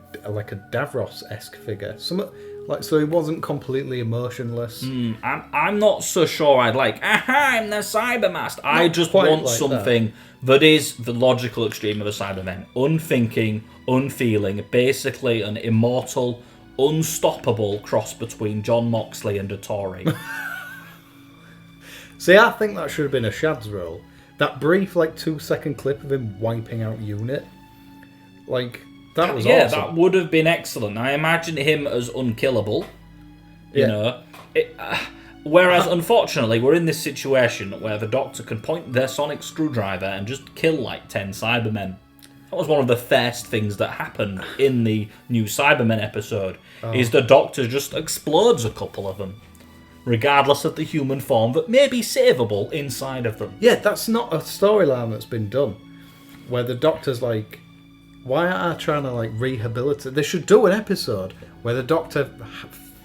Davros-esque figure. So he wasn't completely emotionless. I'm not so sure I'd like, I'm the Cybermaster. I just quite want like something that is the logical extreme of the Cybermen. Unthinking, unfeeling, basically an immortal, unstoppable cross between John Moxley and a Tory. See, I think that should have been a Shad's role. That brief, 2-second clip of him wiping out Unit. That was awesome. That would have been excellent. I imagine him as unkillable. You know. Whereas, unfortunately, we're in this situation where the Doctor can point their sonic screwdriver and just kill 10 Cybermen. That was one of the first things that happened in the new Cybermen episode, is the Doctor just explodes a couple of them, regardless of the human form that may be savable inside of them. Yeah, that's not a storyline that's been done, where the Doctor's why aren't I trying to rehabilitate? They should do an episode where the Doctor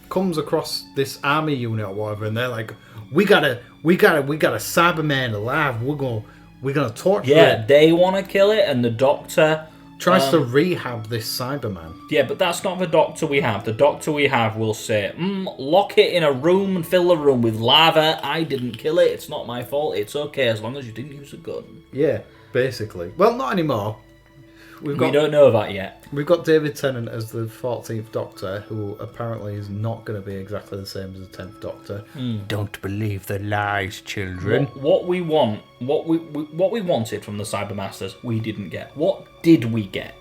comes across this army unit or whatever, and they're like, we got a Cyberman alive. We're gonna torture it. They want to kill it, and the Doctor tries to rehab this Cyberman. Yeah, but that's not the Doctor we have. The Doctor we have will say, lock it in a room and fill the room with lava. I didn't kill it. It's not my fault. It's okay as long as you didn't use a gun. Yeah, basically. Well, not anymore. We don't know that yet. We've got David Tennant as the 14th Doctor, who apparently is not going to be exactly the same as the 10th Doctor. Don't believe the lies, children. What we wanted from the Cybermasters, we didn't get. What did we get?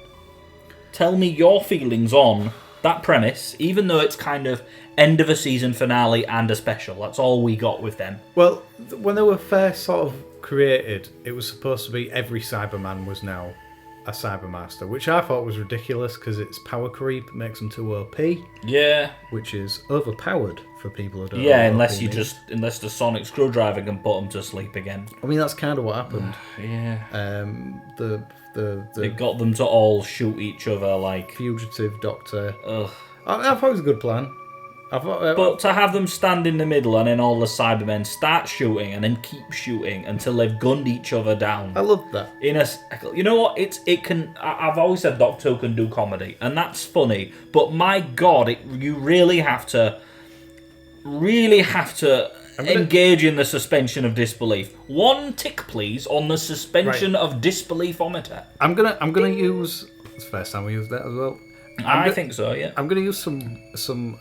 Tell me your feelings on that premise, even though it's kind of end of a season finale and a special. That's all we got with them. Well, when they were first sort of created, it was supposed to be every Cyberman was now a Cybermaster, which I thought was ridiculous because it's power creep, makes them too OP. Yeah. Which is overpowered for people who don't know. Yeah, unless the sonic screwdriver can put them to sleep again. I mean, that's kind of what happened. Yeah. It got them to all shoot each other like fugitive Doctor. Ugh. I thought it was a good plan. But to have them stand in the middle and then all the Cybermen start shooting and then keep shooting until they've gunned each other down. I love that. You know what? I've always said Doctor Who can do comedy, and that's funny. But my God, you really have to engage in the suspension of disbelief. One tick, please, on the suspension of disbeliefometer. I'm gonna use. It's the first time we used that as well. I think so, yeah. I'm gonna use some.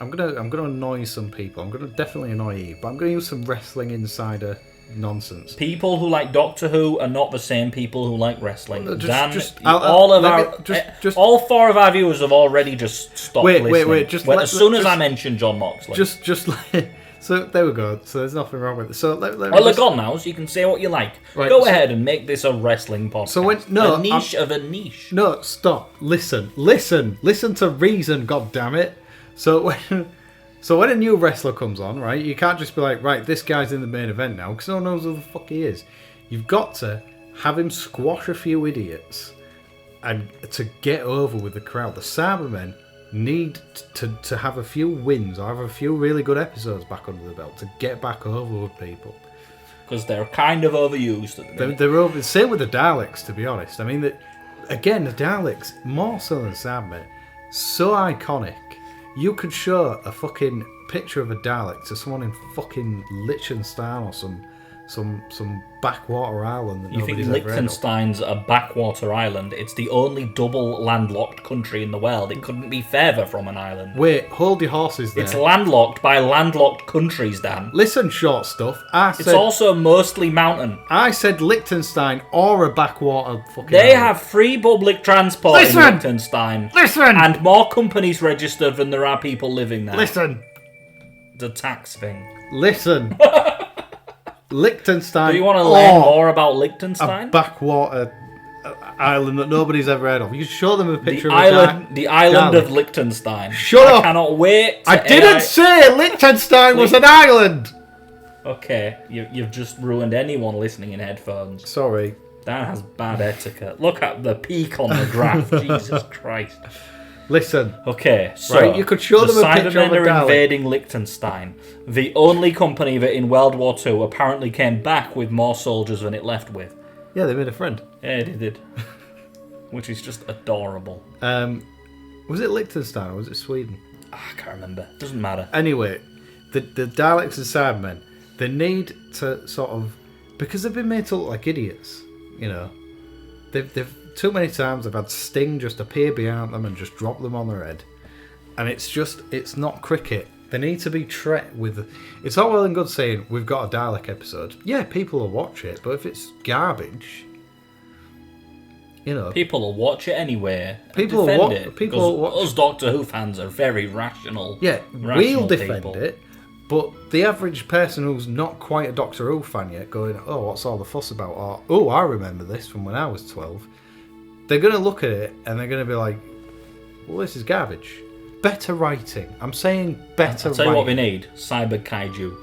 I'm gonna annoy some people. I'm gonna definitely annoy you, but I'm gonna use some wrestling insider nonsense. People who like Doctor Who are not the same people who like wrestling. All four of our viewers have already just stopped listening. As soon as I mention John Moxley. So there we go. So there's nothing wrong with it. So they're gone now, so you can say what you like. Right, go ahead and make this a wrestling podcast. So a niche of a niche. No, stop. Listen to reason. God damn it. So when a new wrestler comes on, right, you can't just be like, right, this guy's in the main event now because no one knows who the fuck he is. You've got to have him squash a few idiots and to get over with the crowd. The Cybermen need to have a few wins or have a few really good episodes back under the belt to get back over with people. Because they're kind of overused at the minute. They're over. Same with the Daleks, to be honest. I mean, the Daleks, more so than Cybermen, so iconic. You could show a fucking picture of a Dalek to someone in fucking Liechtenstein or some backwater island that you think nobody's ever heard of. Liechtenstein's a backwater island? It's the only double landlocked country in the world. It couldn't be further from an island. Wait, hold your horses there. It's landlocked by landlocked countries, Dan. Listen, short stuff. It's also mostly mountain. I said Liechtenstein or a backwater fucking They island. have free public transport in Liechtenstein. Listen! And more companies registered than there are people living there. Listen! The tax thing. Listen! Liechtenstein. Do you want to learn more about Liechtenstein? A backwater island that nobody's ever heard of. You show them a picture The of island, the island Dalek. of Liechtenstein. Shut I up! cannot wait. I didn't say Liechtenstein was an island! Okay, you've just ruined anyone listening in headphones. Sorry. That has bad etiquette. Look at the peak on the graph. Jesus Christ. Listen. Okay, so Right, you could show them a picture of Cybermen a are Dalek. invading Liechtenstein, the only company that in World War II apparently came back with more soldiers than it left with. Yeah, they made a friend. Yeah, it did. Which is just adorable. Was it Liechtenstein or was it Sweden? I can't remember. Doesn't matter. Anyway, the Daleks and Cybermen, they need to sort of... Because they've been made to look like idiots, you know. They've too many times they've had Sting just appear behind them and just drop them on their head. And it's not cricket. They need to be treated with... It's all well and good saying, we've got a Dalek episode. Yeah, people will watch it, but if it's garbage, you know... People will watch it anyway. People will defend wa- it. people because will watch- us Doctor Who fans are very rational. Yeah, rational we'll defend people. it, but the average person who's not quite a Doctor Who fan yet going, oh, what's all the fuss about? Or, oh, I remember this from when I was 12. They're going to look at it and they're going to be like, well, this is garbage. Better writing. I'm saying better I'll tell you what we writing. need. Cyber Kaiju.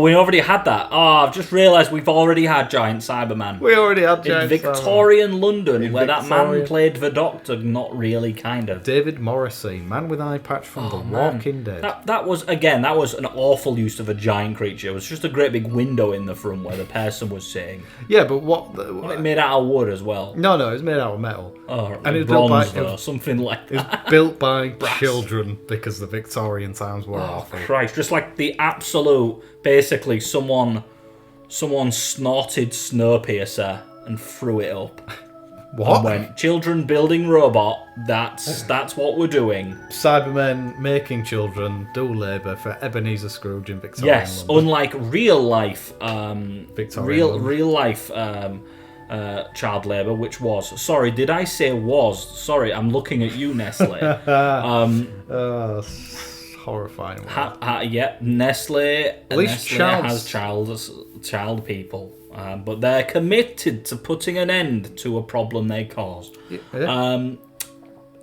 We already had that. I've just realised we've already had Giant Cyberman. We already had In Giant Victorian London, In where that man Victorian- played the Doctor, not really, kind of. David Morrissey, man with an eye patch from The Walking Dead. That was an awful use of a giant creature. It was just a great big window in the front where the person was sitting. Yeah, but what... It made out of wood as well. No, it was made out of metal. Oh, And it was built bronze, by- though, something like It was that. built by children because the Victorian times were Oh, awful. Christ, just like the absolute... Basically, someone snorted Snowpiercer and threw it up. What? And went, children building robot, that's what we're doing. Cybermen making children do labour for Ebenezer Scrooge in Victorian Yes, London. unlike real life Victorian London. real life child labour, which was... Sorry, did I say was? Sorry, I'm looking at you, Nestle. Horrifying. Yeah, Nestle. At least Nestle has child people, but they're committed to putting an end to a problem they caused. Yeah.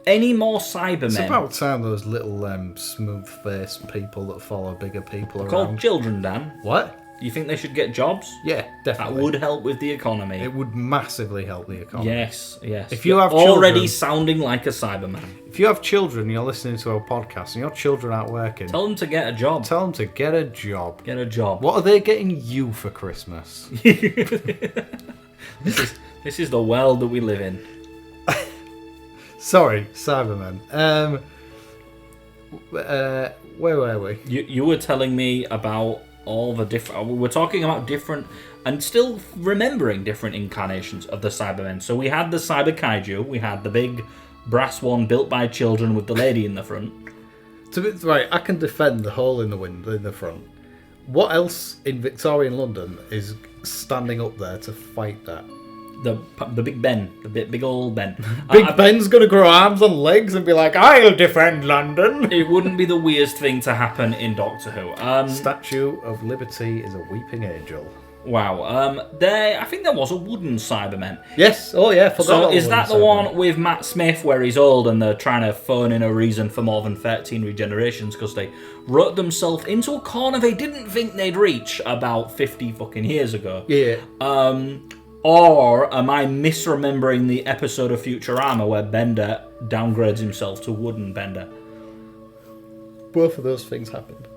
Any more Cybermen? It's about time those little smooth-faced people that follow bigger people around. Called children, Dan. What? Do you think they should get jobs? Yeah, That definitely. would help with the economy. It would massively help the economy. Yes. If you You're have already children- sounding like a Cyberman. If you have children, you're listening to our podcast, and your children aren't working, Tell them to get a job. tell them to get a job. Get a job. What are they getting you for Christmas? This is the world that we live in. Sorry, Cybermen. Where were we? You were telling me about all the different... We were talking about different... And still remembering different incarnations of the Cybermen. So we had the Cyber Kaiju. We had the big brass one built by children with the lady in the front. Right, I can defend the hole in the window in the front. What else in Victorian London is standing up there to fight that? The Big Ben. The big old Ben. Big Ben's gonna grow arms and legs and be like, I'll defend London! It wouldn't be the weirdest thing to happen in Doctor Who. Statue of Liberty is a weeping angel. Wow. I think there was a wooden Cyberman. Yes, oh yeah, forgot So about is that the Cybermen. one with Matt Smith where he's old and they're trying to phone in a reason for more than 13 regenerations because they wrote themselves into a corner they didn't think they'd reach about 50 fucking years ago? Yeah. Or am I misremembering the episode of Futurama where Bender downgrades himself to wooden Bender? Both of those things happened.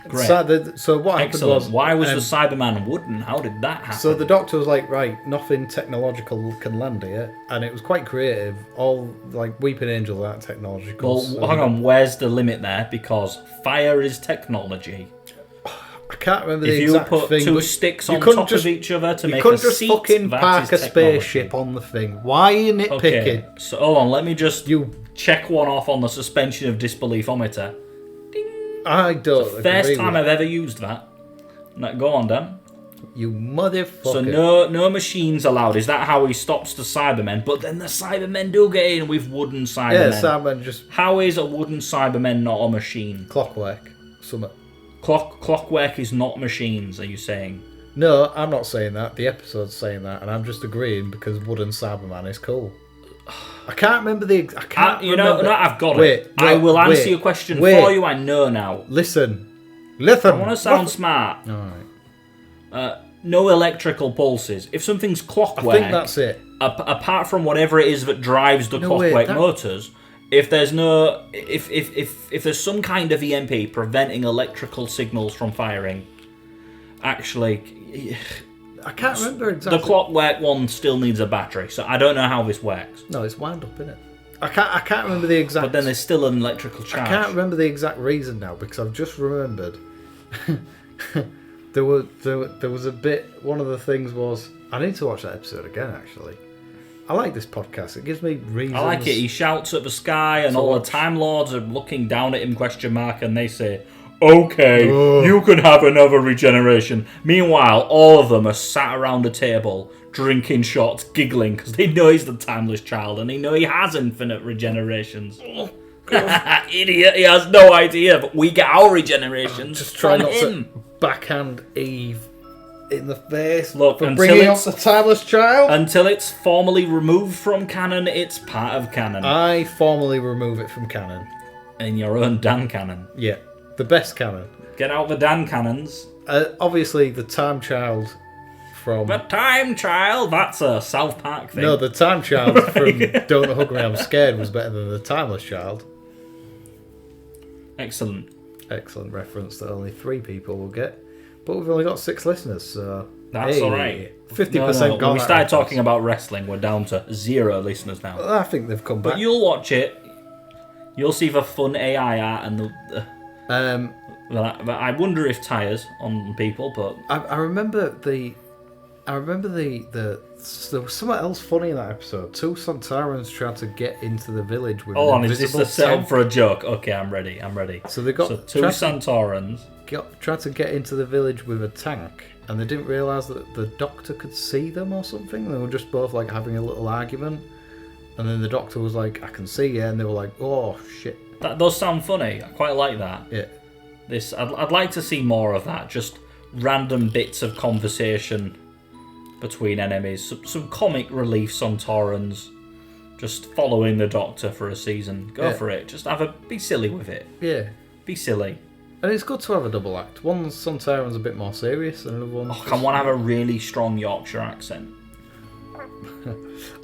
Great. So what happened Excellent. was... Why was the Cyberman wooden? How did that happen? So the Doctor was like, right, nothing technological can land here, and it was quite creative. All like Weeping Angel aren't technological. Well, so hang on, where's the limit there? Because fire is technology. I can't remember If the you exact put thing. two but sticks you on couldn't top just- of each other to you make couldn't a just seat, fucking that park is a technology. spaceship on the thing. Why are you nitpicking? Okay, so hold on, let me just You, check one off on the suspension of disbeliefometer. I don't. First agree time with I've ever used that. No, go on, Dan. you motherfucker. So no machines allowed. Is that how he stops the Cybermen? But then the Cybermen do get in with wooden Yeah, Cybermen. Cyberman just How is a wooden Cyberman not a machine? clockwork. Something. Clockwork is not machines, are you saying? No, I'm not saying that. The episode's saying that, and I'm just agreeing because wooden Cyberman is cool. I can't remember the. I can't. No, I've got Wait, it. I will answer your question for you. I know now. Listen. I want to sound smart. All right. No electrical pulses. If something's clockwork, I think that's it. Apart from whatever it is that drives the clockwork motors, if there's if there's some kind of EMP preventing electrical signals from firing, actually, I can't remember exactly. The clockwork one still needs a battery, so I don't know how this works. No, it's wound up, isn't it? I can't remember the exact. But then there's still an electrical charge. I can't remember the exact reason now because I've just remembered. There was a bit. One of the things was I need to watch that episode again. Actually, I like this podcast. It gives me reasons. I like it. He shouts at the sky, and all the Time Lords are looking down at him, and they say, "Okay, you can have another regeneration." Meanwhile, all of them are sat around a table, drinking shots, giggling because they know he's the timeless child, and they know he has infinite regenerations. Idiot! He has no idea, but we get our regenerations. Just try from not him. to backhand Eve in the face Look, for bringing up the timeless child. Until it's formally removed from canon, it's part of canon. I formally remove it from canon. In your own Dan canon. Yeah, the best canon. Get out the Dan cannons. Obviously, the time child from... The Time Child? That's a South Park thing. No, the time child from Don't Hug Me, I'm Scared was better than the timeless child. Excellent. Excellent reference that only 3 people will get. But we've only got 6 listeners, so... That's alright. 50% gone. When we started talking about wrestling, we're down to 0 listeners now. I think they've come back. But you'll watch it. You'll see the fun AI art and the... I wonder if tires on people, but... I remember the... there was something else funny in that episode. 2 Sontarans tried to get into the village with an is this invisible a setup tank. for a joke? Okay, I'm ready. So they got 2 Sontarans. Tried to get into the village with a tank, and they didn't realise that the doctor could see them or something. They were just both like having a little argument, and then the doctor was like, "I can see you," and they were like, "Oh shit." That does sound funny. I quite like that. Yeah. I'd like to see more of that. Just random bits of conversation between enemies. Some comic relief Sontarans. Just following the Doctor for a season. Go for it. Just be silly with it. Yeah. Be silly. And it's good to have a double act. One Sontaran's a bit more serious, and another one... Can one have a really strong Yorkshire accent?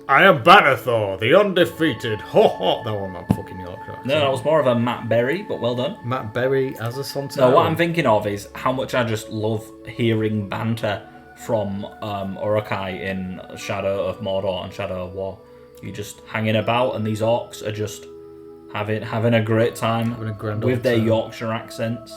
I am Bannerthor, the undefeated. Ho ho! That one, not fucking Yorkshire accent. No, that was more of a Matt Berry, but well done. Matt Berry as a Sontaran. No, what I'm thinking of is how much I just love hearing banter from Uruk-hai in Shadow of Mordor and Shadow of War. You're just hanging about, and these orcs are just having a great time with their Yorkshire accents.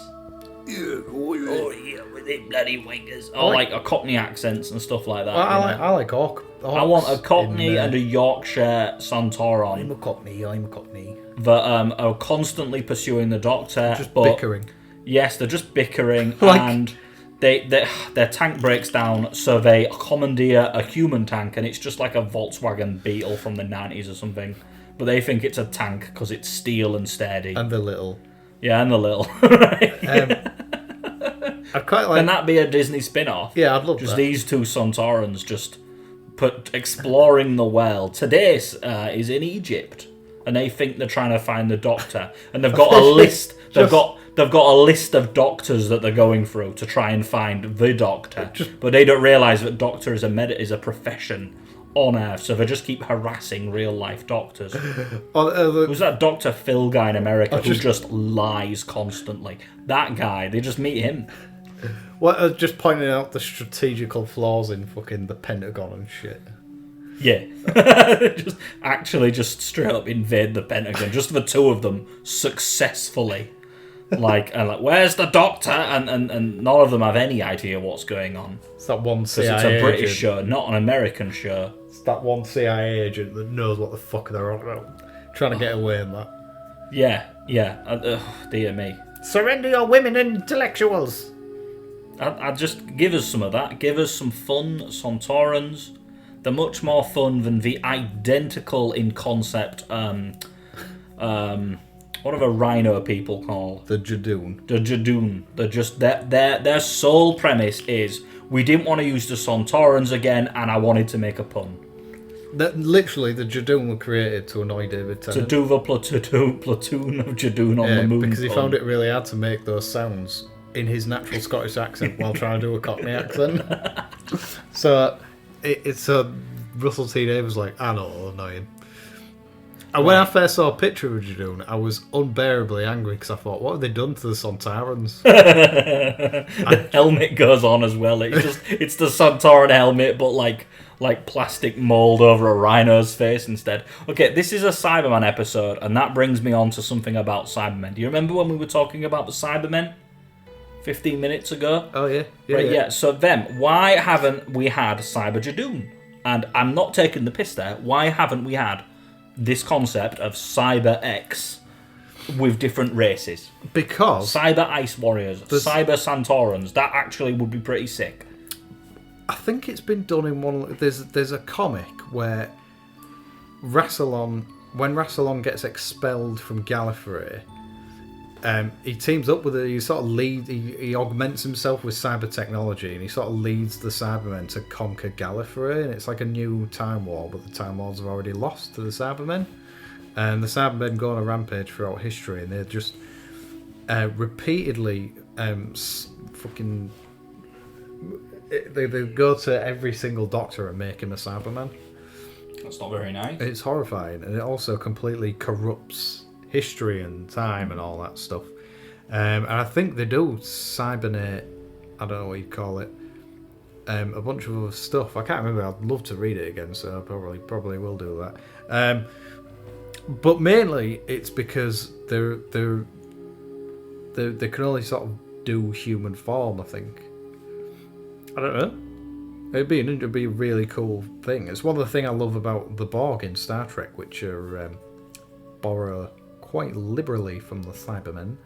Oh yeah, with their bloody wingers. Like a Cockney accents and stuff like that. I like orcs. I want a Cockney and a Yorkshire Sontaran. I'm a Cockney. That are constantly pursuing the Doctor. Just bickering. Yes, they're just bickering, and their tank breaks down, so they commandeer a human tank, and it's just like a Volkswagen Beetle from the 90s or something. But they think it's a tank because it's steel and sturdy. And they're little. Yeah, and they're little. I'd quite like... Can that be a Disney spin-off? Yeah, I'd love just that. These 2 Sontarans just exploring the world. Today is in Egypt, and they think they're trying to find the Doctor, and they've got a list. They've got a list of doctors that they're going through to try and find the Doctor, but they don't realise that Doctor is a profession on Earth, so they just keep harassing real-life doctors. Who's that Dr. Phil guy in America who just lies constantly? That guy, they just meet him. Well, just pointing out the strategical flaws in fucking the Pentagon and shit. Yeah. just straight up invade the Pentagon. Just the 2 of them successfully. Like, where's the Doctor? And none of them have any idea what's going on. It's that one CIA Because it's a British agent. show, not an American show. It's that one CIA agent that knows what the fuck they're on about. Trying to get away in that. Yeah. Dear me. Surrender your women and intellectuals. I'd just give us some of that. Give us some fun Sontarans. They're much more fun than the identical in concept. What are the rhino people called? The Jadoon. The Jadoon. They're just their sole premise is we didn't want to use the Sontarans again, and I wanted to make a pun. Literally, the Jadoon were created to annoy David Tennant. To do the platoon of Jadoon on the moon. Because he found it really hard to make those sounds in his natural Scottish accent while trying to do a Cockney accent. So Russell T Davies was like, I know, annoying. And when I first saw a picture of Jadoon, I was unbearably angry because I thought, what have they done to the Sontarans? The helmet goes on as well. It's the Sontaran helmet, but like plastic mold over a rhino's face instead. Okay, this is a Cyberman episode, and that brings me on to something about Cybermen. Do you remember when we were talking about the Cybermen 15 minutes ago? Oh yeah, yeah. So them, why haven't we had Cyber Jadoon? And I'm not taking the piss there. Why haven't we had this concept of Cyber X with different races? Because Cyber Ice Warriors, Cyber Santorans, that actually would be pretty sick. I think it's been done in one. There's a comic where Rassilon, when Rassilon gets expelled from Gallifrey, he teams up with it. He sort of he augments himself with cyber technology, and he sort of leads the Cybermen to conquer Gallifrey. And it's like a new Time War, but the Time Lords have already lost to the Cybermen, and the Cybermen go on a rampage throughout history, and they're just repeatedly fucking. They go to every single Doctor and make him a Cyberman. That's not very nice. It's horrifying, and it also completely corrupts history and time and all that stuff. And I think they do cybernate, I don't know what you'd call it, a bunch of other stuff. I can't remember. I'd love to read it again, so I probably will do that. But mainly it's because they can only sort of do human form, I think. I don't know. It'd be a really cool thing. It's one of the things I love about the Borg in Star Trek, which are borrow quite liberally from the Cybermen.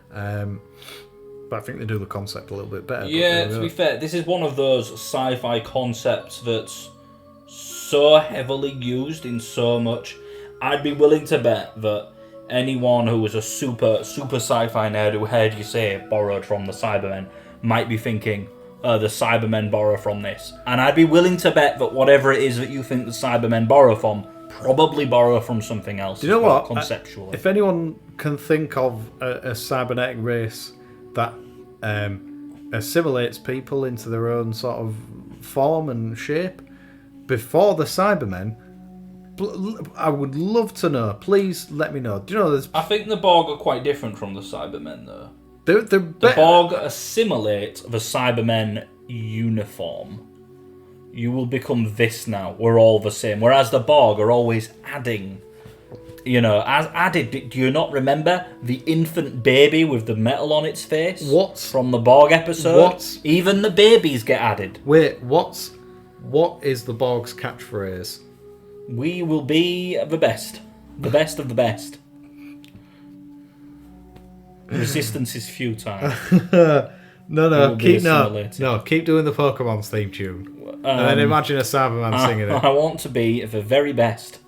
But I think they do the concept a little bit better. Yeah, to be fair, this is one of those sci-fi concepts that's so heavily used in so much. I'd be willing to bet that anyone who was a super sci-fi nerd who heard you say borrowed from the Cybermen might be thinking, the Cybermen borrow from this. And I'd be willing to bet that whatever it is that you think the Cybermen borrow from probably borrow from something else. Do you know what? Conceptually. If anyone can think of a cybernetic race that assimilates people into their own sort of form and shape before the Cybermen, I would love to know. Please let me know. Do you know there's... I think the Borg are quite different from the Cybermen, though. They're the Borg assimilate the Cybermen uniform. You will become this now. We're all the same. Whereas the Borg are always adding. You know, as added. Do you not remember the infant baby with the metal on its face? What? From the Borg episode? What? Even the babies get added. Wait, what is the Borg's catchphrase? We will be the best. The best of the best. Resistance is futile. No, keep doing the Pokemon's theme tune. And then imagine a Cyberman singing it. I want to be the very best.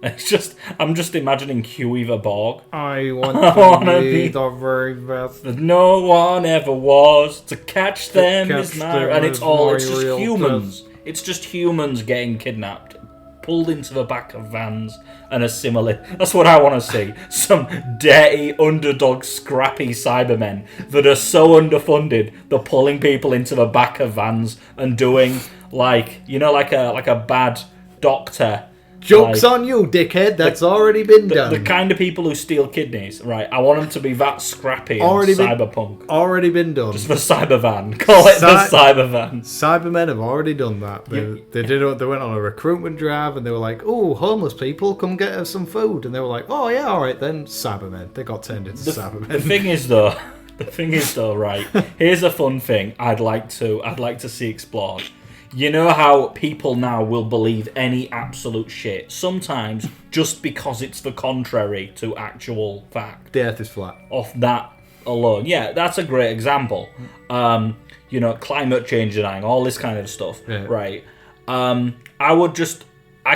I'm just imagining Huey the Borg. I want to be the very best. That no one ever was. To catch them is my... And it's just humans. Test. It's just humans getting kidnapped, pulled into the back of vans and assimilate. That's what I want to see. Some dirty, underdog, scrappy Cybermen that are so underfunded, they're pulling people into the back of vans and doing like a bad doctor. Joke's on you, dickhead. That's already been done. The kind of people who steal kidneys, right? I want them to be that scrappy and cyberpunk. Already been done. Just the Cybervan. Call it the Cybervan. Cybermen have already done that. They went on a recruitment drive and they were like, "Oh, homeless people, come get us some food." And they were like, "Oh yeah, all right then." Cybermen. They got turned into Cybermen. The thing is though, right? Here's a fun thing I'd like to see explored. You know how people now will believe any absolute shit, sometimes just because it's the contrary to actual fact. The earth is flat. Off that alone. Yeah, that's a great example. Climate change denying, all this kind of stuff. Yeah. Right. I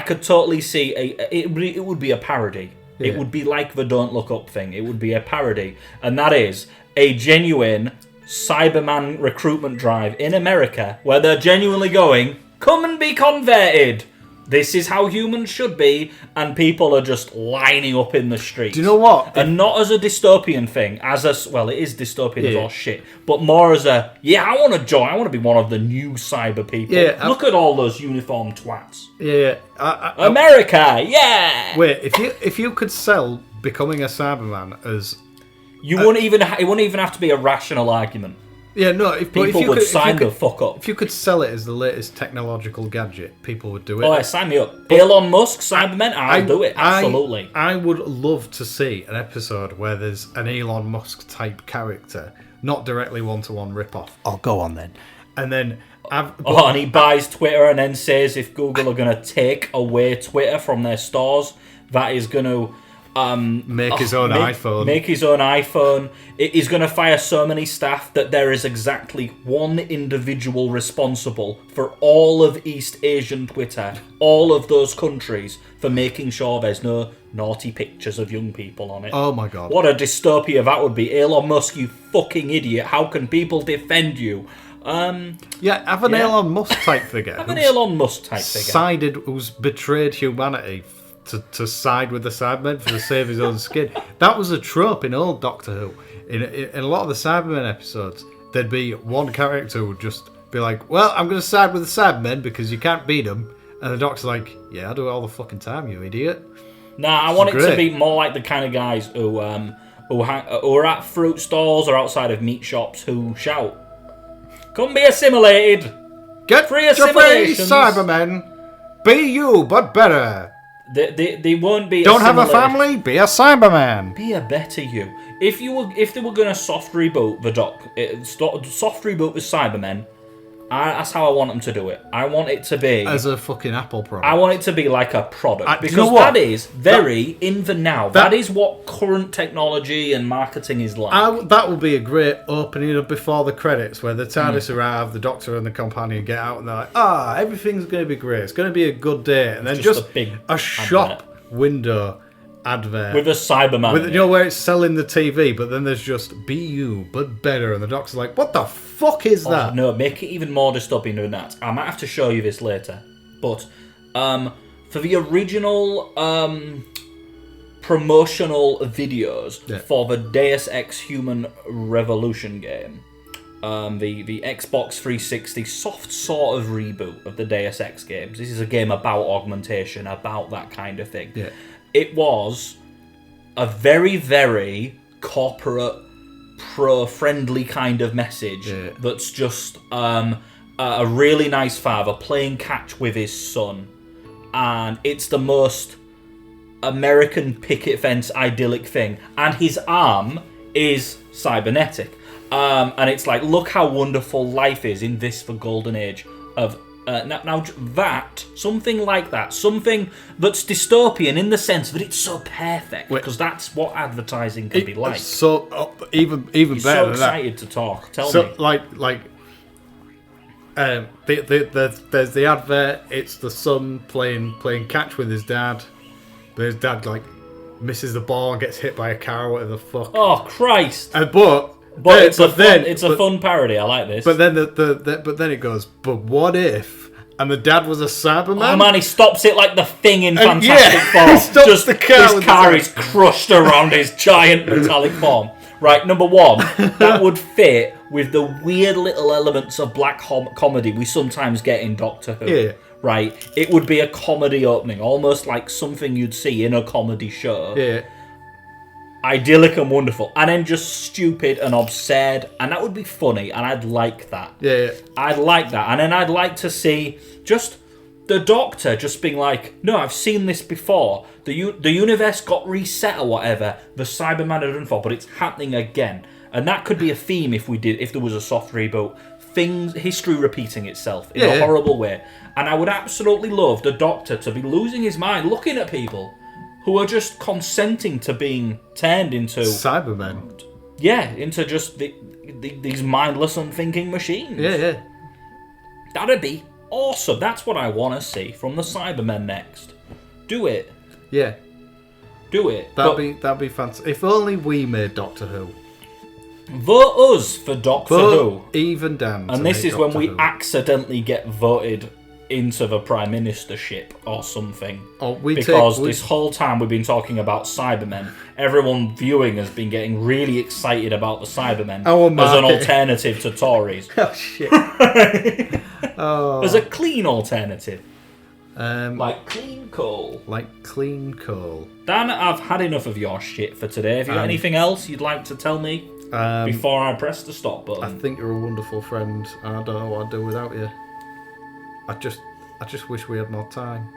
could totally see it would be a parody. Yeah. It would be like the Don't Look Up thing. It would be a parody. And that is a genuine Cyberman recruitment drive in America where they're genuinely going, come and be converted. This is how humans should be, and people are just lining up in the streets. Do you know what? And not as a dystopian thing, as a... Well, it is dystopian as all shit, but more as a, I want to join, I want to be one of the new cyber people. Yeah, look at all those uniformed twats. Yeah. America, yeah! Wait, if you could sell becoming a Cyberman as... It wouldn't even have to be a rational argument. Yeah, no. If people would sign the fuck up. If you could sell it as the latest technological gadget, people would do it. Oh, yeah, sign me up. Elon Musk, Cybermen, I'll do it. Absolutely. I would love to see an episode where there's an Elon Musk type character, not directly one-to-one rip-off. Oh, go on then. And then... and he buys Twitter and then says if Google are going to take away Twitter from their stores, that is going to... make his own iPhone. Make his own iPhone. He's going to fire so many staff that there is exactly one individual responsible for all of East Asian Twitter, all of those countries, for making sure there's no naughty pictures of young people on it. Oh my god. What a dystopia that would be. Elon Musk, you fucking idiot. How can people defend you? Have an Elon Musk type figure. Have an Elon Musk type figure. Who's betrayed humanity to side with the Cybermen to save his own skin. That was a trope in old Doctor Who. In a lot of the Cybermen episodes, there'd be one character who would just be like, well, I'm going to side with the Cybermen because you can't beat them. And the Doctor's like, yeah, I do it all the fucking time, you idiot. Nah, I want it to be more like the kind of guys who are at fruit stalls or outside of meat shops who shout, come be assimilated! Get free assimilations! Cybermen! Be you, but better! They won't be. Don't have a family. Be a Cyberman. Be a better you. If they were going to soft reboot soft reboot with Cybermen, that's how I want them to do it. I want it to be as a fucking Apple product. I want it to be like a product because that is very in the now. That is what current technology and marketing is like. That will be a great opening up before the credits, where the TARDIS arrive, the Doctor and the companion get out, and they're like, everything's going to be great. It's going to be a good day, and then just a shop window advert with a Cyberman, where it's selling the TV, but then there's just be you but better, and the Doctor's like, what the fuck is that? No, make it even more dystopian than that. I might have to show you this later, but for the original promotional videos for the Deus Ex Human Revolution game, the Xbox 360 soft sort of reboot of the Deus Ex games. This is a game about augmentation, about that kind of thing. Yeah. It was a very, very corporate, pro-friendly kind of message that's just a really nice father playing catch with his son. And it's the most American picket fence idyllic thing. And his arm is cybernetic. And it's like, look how wonderful life is in this, the golden age of... Now something like that, something that's dystopian in the sense that it's so perfect, because that's what advertising can be like. So even better You're than so that. excited to talk. Tell me. There's the advert. It's the son playing catch with his dad, but his dad misses the ball and gets hit by a car. Whatever the fuck. Oh Christ! But it's a fun parody. I like this. But then then it goes. But what if? And the dad was a Cyberman. Oh man, he stops it like the Thing in Fantastic Four. Just the car. His car is crushed around his giant metallic form. Right, number one, that would fit with the weird little elements of black comedy we sometimes get in Doctor Who. Yeah. Right, it would be a comedy opening, almost like something you'd see in a comedy show. Yeah. Idyllic and wonderful, and then just stupid and absurd, and that would be funny, and I'd like that. Yeah. I'd like that, and then I'd like to see just the Doctor just being like, no, I've seen this before. The universe got reset or whatever. The Cyberman had done for, but it's happening again, and that could be a theme if there was a soft reboot. History repeating itself in a horrible way, and I would absolutely love the Doctor to be losing his mind, looking at people who are just consenting to being turned into... Cybermen. Yeah, into just these mindless, unthinking machines. Yeah. That'd be awesome. That's what I want to see from the Cybermen next. Do it. Yeah. Do it. That'd be fantastic. If only we made Doctor Who. Vote us for Doctor Who. Even Dan. And to this make is when Doctor we Who. accidentally get voted into the Prime Ministership or something. Because This whole time we've been talking about Cybermen. Everyone viewing has been getting really excited about the Cybermen as an alternative to Tories. Oh, shit. As a clean alternative. Like clean coal. Like clean coal. Dan, I've had enough of your shit for today. Have you got anything else you'd like to tell me before I press the stop button? I think you're a wonderful friend, and I don't know what I'd do without you. I just wish we had more time.